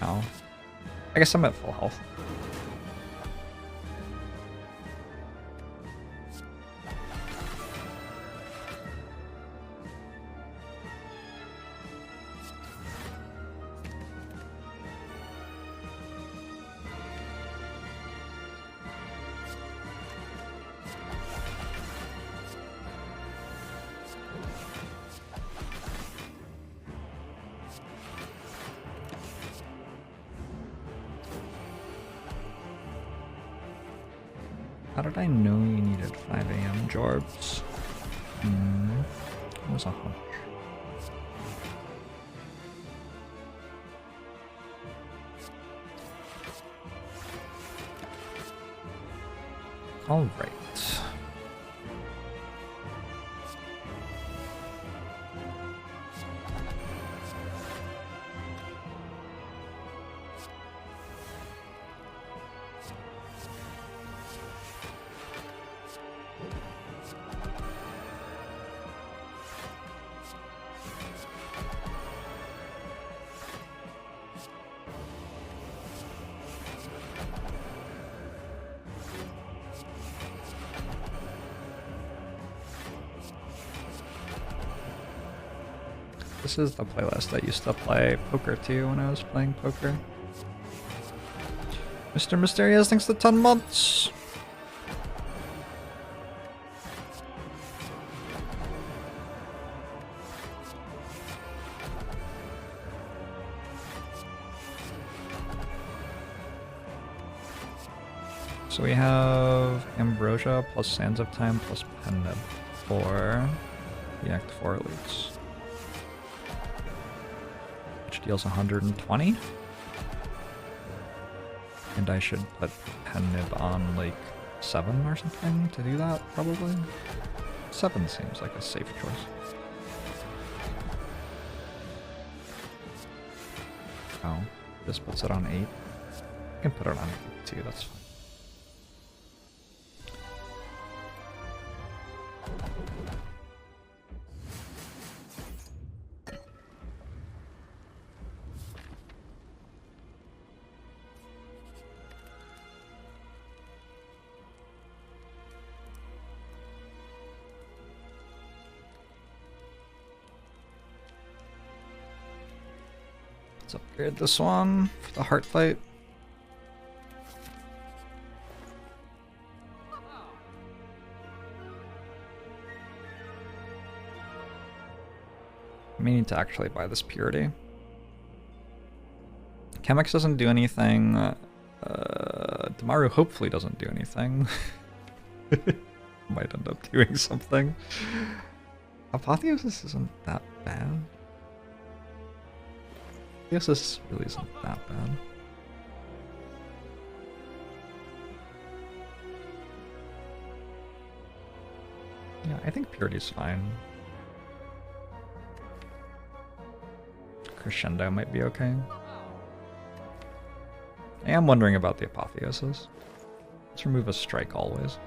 Ow. I guess I'm at full health. How did I know you needed 5 AM Jorbs? What was a hunch? All right. This is the playlist I used to play poker to when I was playing poker. Mr. Mysterious, thanks to 10 months! So we have Ambrosia plus Sands of Time plus penbib for the Act 4 elites. Which deals 120. And I should put penbib on like 7 or something to do that, probably. 7 seems like a safe choice. Oh, this puts it on 8. I can put it on 8 too, that's fine. Let's upgrade this one for the heart fight. I may need to actually buy this purity. Chemex doesn't do anything. Damaru hopefully doesn't do anything. Might end up doing something. Apotheosis isn't that bad. Apotheosis really isn't that bad. Yeah, I think purity's fine. Crescendo might be okay. I am wondering about the Apotheosis. Let's remove a strike always.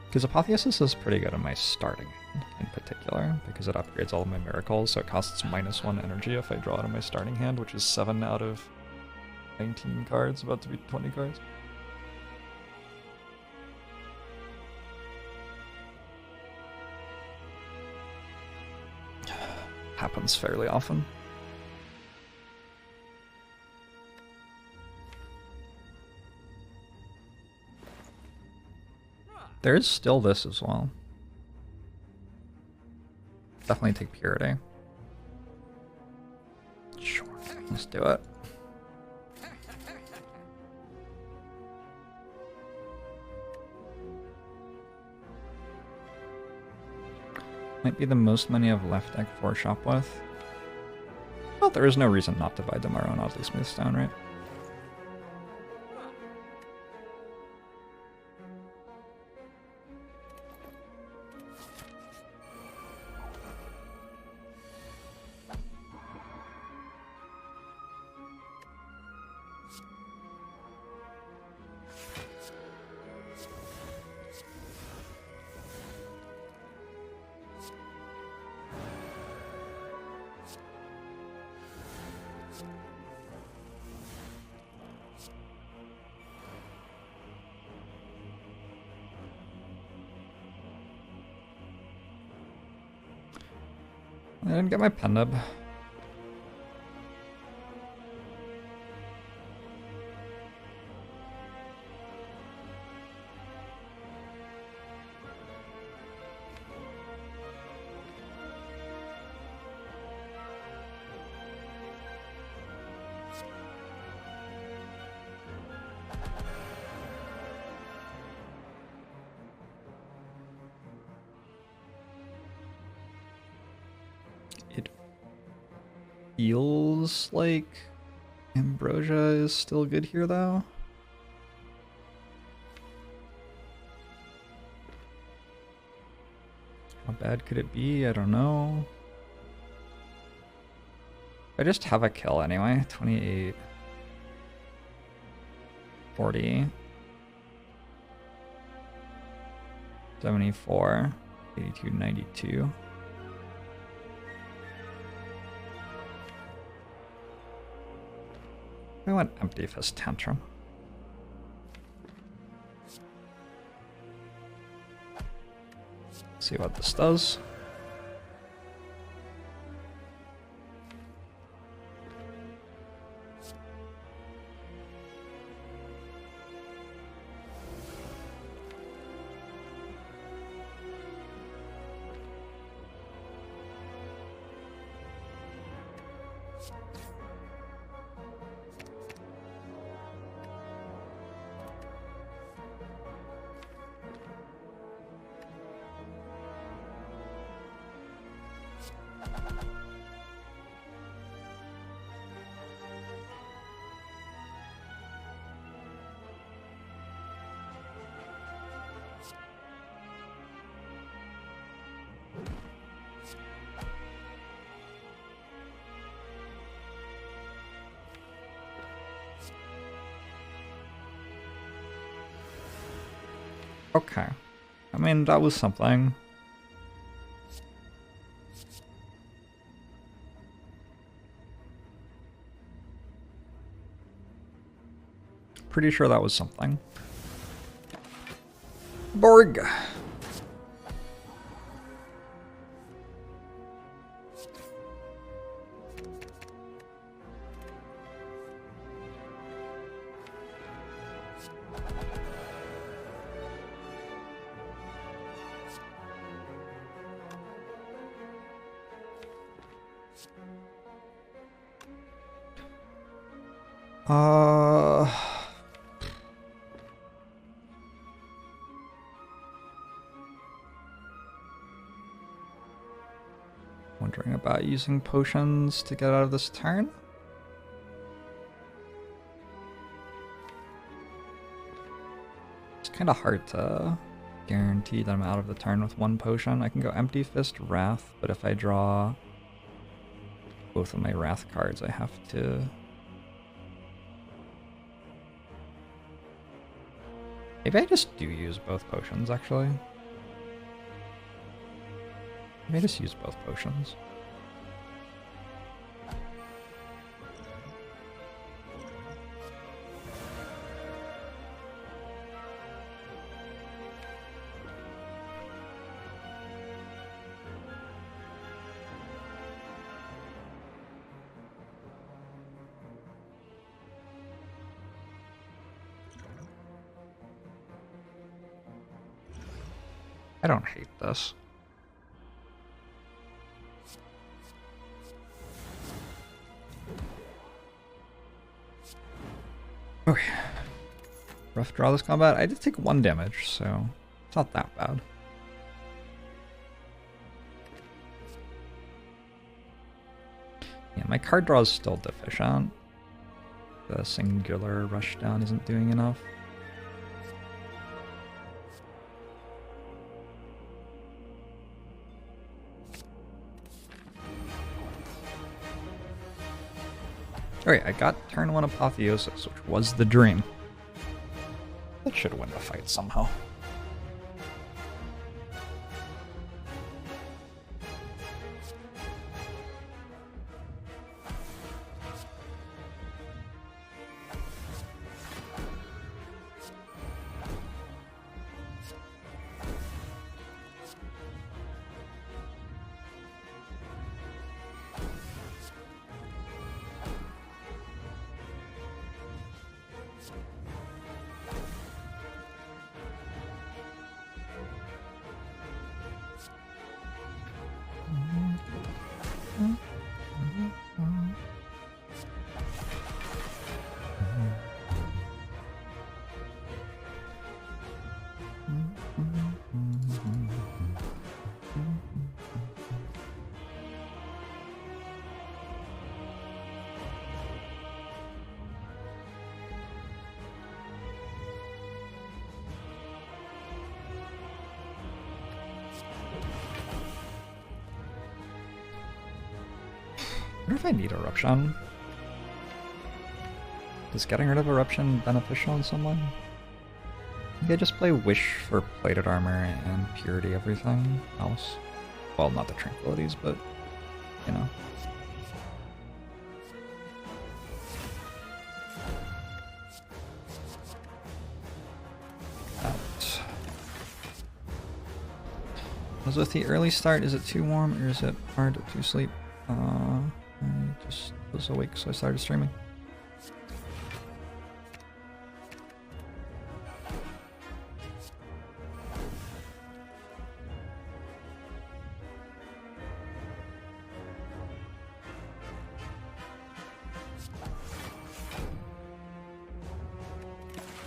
Because Apotheosis is pretty good in my starting hand, in particular, because it upgrades all of my miracles, so it costs -1 energy if I draw it in my starting hand, which is 7 out of 19 cards, about to be 20 cards. Happens fairly often. There is still this as well. Definitely take purity. Sure, let's do it. Might be the most money I've left deck 4 shop with. out there is no reason not to buy Demaro and Oddly Smooth Stone, right? I didn't get my penbib. Feels like Ambrosia is still good here, though. How bad could it be? I don't know. I just have a kill anyway. 28. 40. 74. 82, 92. I went Empty Fist Tantrum. See what this does. Okay. I mean, that was something. Pretty sure that was something. Borg! Wondering about using potions to get out of this turn. It's kind of hard to guarantee that I'm out of the turn with one potion. I can go Empty Fist, Wrath, but if I draw both of my Wrath cards, I have to... Maybe I just do use both potions, actually. Maybe I just use both potions. I don't hate this. Okay. Rough draw this combat. I did take 1 damage, so it's not that bad. Yeah, My card draw is still deficient. The singular rushdown isn't doing enough. Alright, I got turn 1 Apotheosis, which was the dream. That should win the fight somehow. I wonder if I need Eruption. Is getting rid of Eruption beneficial in some way? Maybe I just play Wish for Plated Armor and Purity everything else. Well, not the Tranquilities, but, you know. Out. As with the early start, is it too warm or is it hard to sleep? I just was awake, so I started streaming.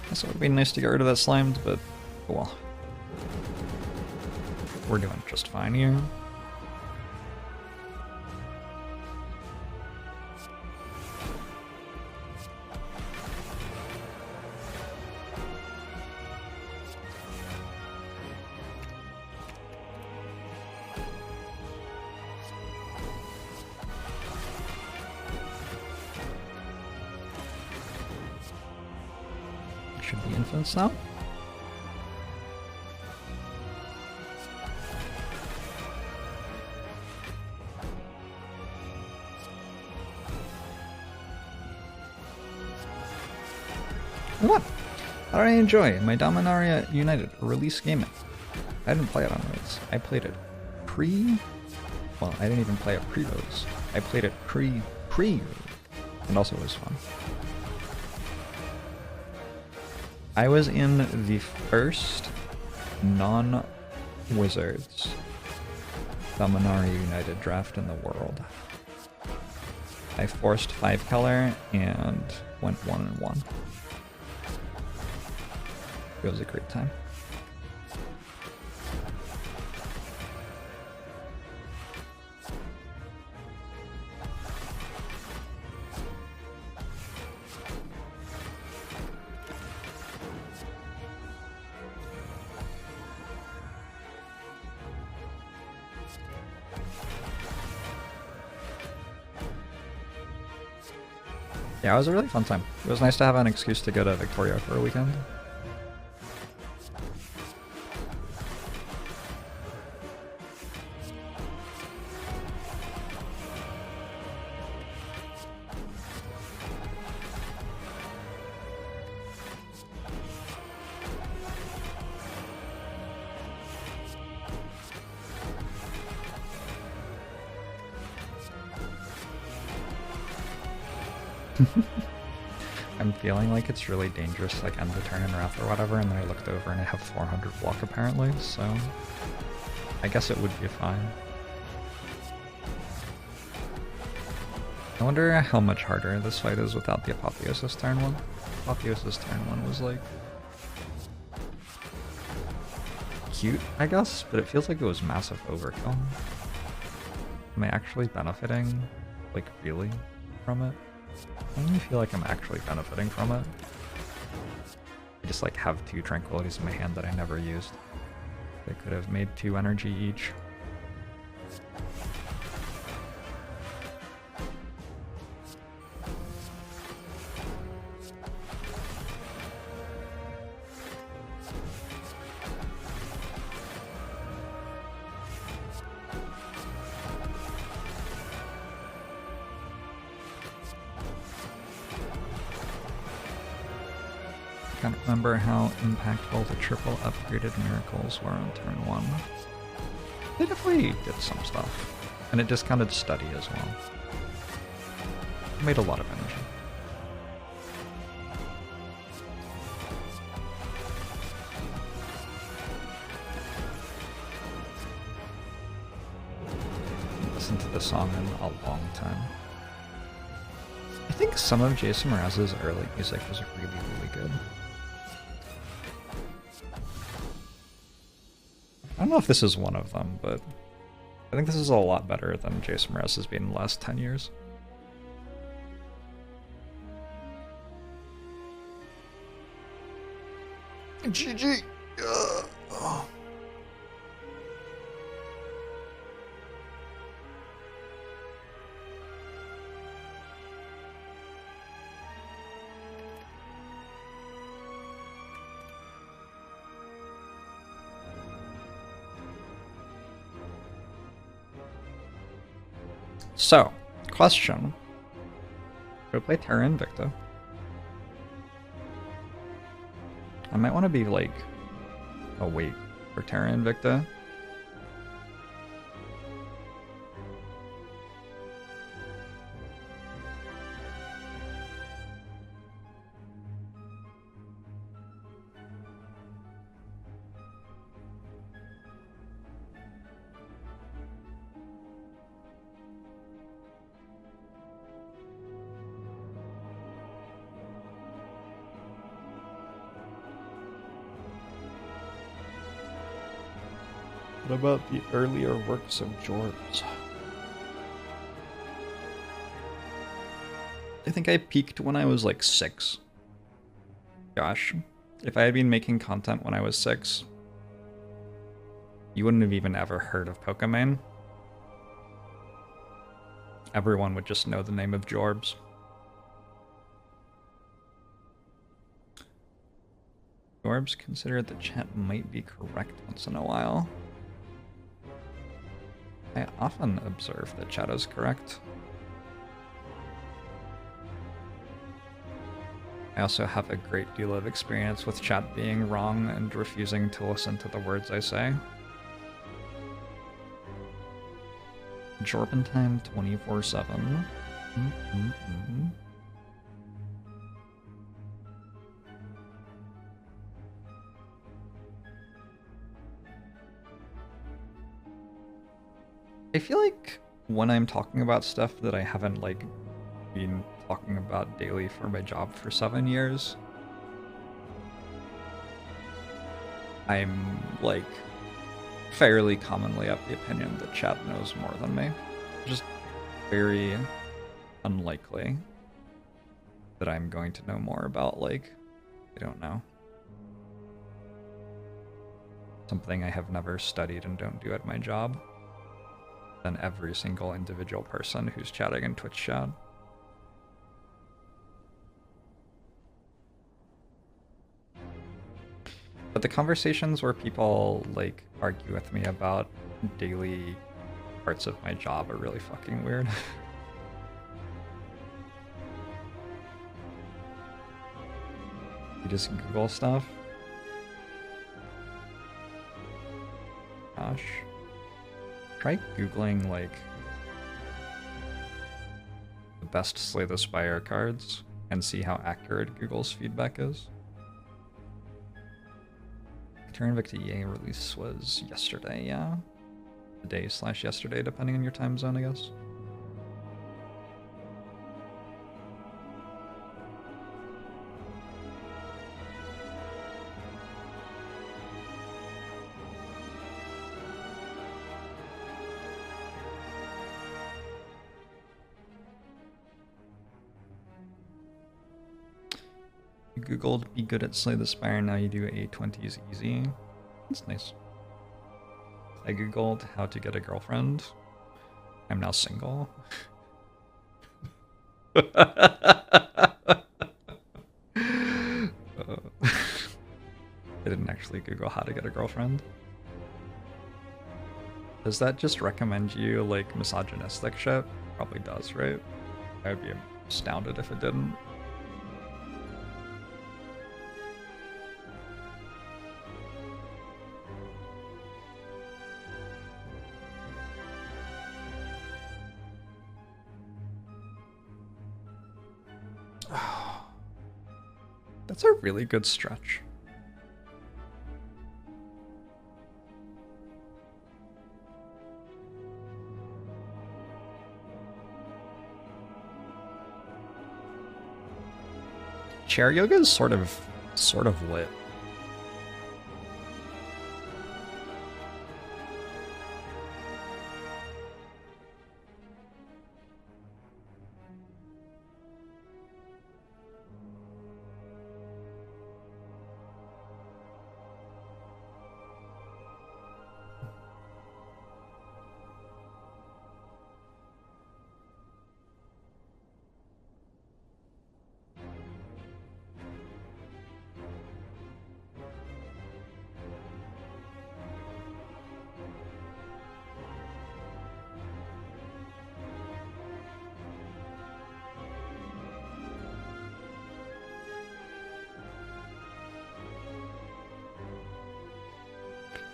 Guess it would be nice to get rid of that slimed, but oh well. We're doing just fine here. Should be influenced now. What? How did I enjoy my Dominaria United release gaming? I didn't play it on release. I played it well, I didn't even play it pre-release. I played it pre-release. And also it was fun. I was in the first non-Wizards Dominaria United draft in the world. I forced 5-color and went 1-1. It was a great time. Yeah, it was a really fun time. It was nice to have an excuse to go to Victoria for a weekend. I'm feeling like it's really dangerous to like end the turn in Wrath or whatever, and then I looked over and I have 400 block apparently, so I guess it would be fine. I wonder how much harder this fight is without the Apotheosis turn 1. Apotheosis turn 1 was like cute, I guess, but it feels like it was massive overkill. Am I actually benefiting like, really from it. I don't even feel like I'm actually benefiting from it. I just, like, have 2 tranquilities in my hand that I never used. They could have made 2 energy each. Can't remember how impactful the triple upgraded miracles were on turn 1. They definitely did some stuff. And it discounted study as well. It made a lot of energy. I've listened to this song in a long time. I think some of Jason Mraz's early music was really, really good. I don't know if this is one of them, but I think this is a lot better than Jason Mraz has been in the last 10 years. GG! Oh. So, question. Should I play Terra Invicta? I might want to be like, oh wait, for Terra Invicta? What about the earlier works of Jorbs? I think I peaked when I was like 6. Gosh, if I had been making content when I was 6, you wouldn't have even ever heard of Pokemon. Everyone would just know the name of Jorbs. Jorbs considered the chat might be correct once in a while. I often observe that chat is correct. I also have a great deal of experience with chat being wrong and refusing to listen to the words I say. Jorbentime 24/7. I feel like when I'm talking about stuff that I haven't like been talking about daily for my job for 7 years, I'm like fairly commonly of the opinion that chat knows more than me. Just very unlikely that I'm going to know more about, like, I don't know, something I have never studied and don't do at my job than every single individual person who's chatting in Twitch chat. But the conversations where people, like, argue with me about daily parts of my job are really fucking weird. You just Google stuff? Gosh. Try Googling, like, the best Slay the Spire cards and see how accurate Google's feedback is. Terra Invicta EA release was yesterday, yeah? Today/yesterday, depending on your time zone, I guess. Googled be good at Slay the Spire, now you do A20's easy. That's nice. I Googled how to get a girlfriend. I'm now single. I didn't actually Google how to get a girlfriend. Does that just recommend you, like, misogynistic shit? Probably does, right? I would be astounded if it didn't. That's a really good stretch. Chair yoga is sort of lit.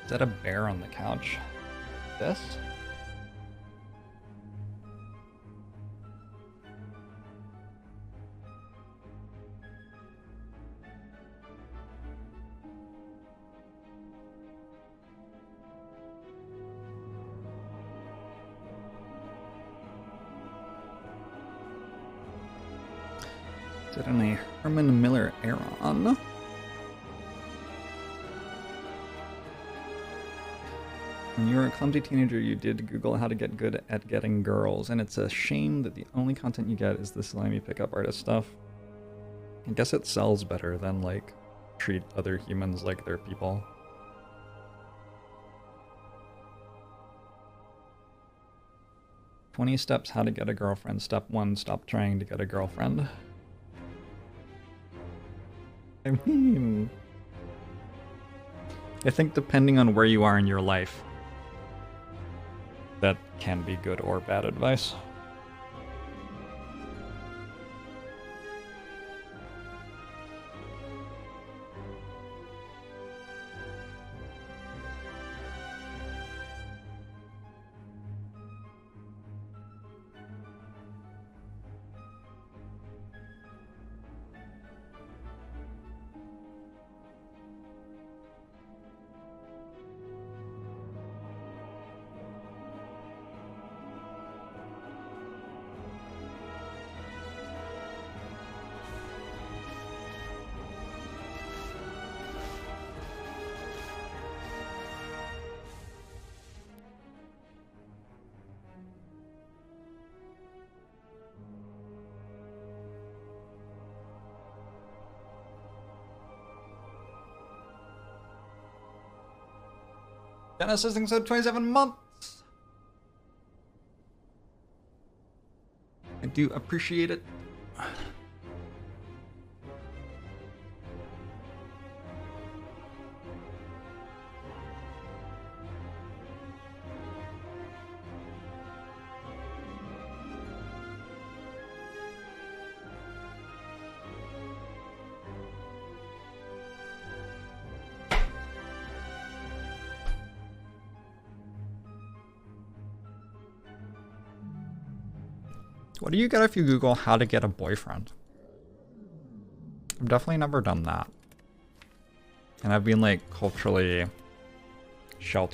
Is that a bear on the couch? This? Is it in a Herman Miller Aeron? When you were a clumsy teenager, you did Google how to get good at getting girls, and it's a shame that the only content you get is the slimy pickup artist stuff. I guess it sells better than, like, treat other humans like they're people. "20 steps how to get a girlfriend. Step 1, stop trying to get a girlfriend." I mean, I think depending on where you are in your life, that can be good or bad advice. Dennis is thinks so 27 months. I do appreciate it. What do you get if you Google how to get a boyfriend? I've definitely never done that. And I've been, like, culturally sheltered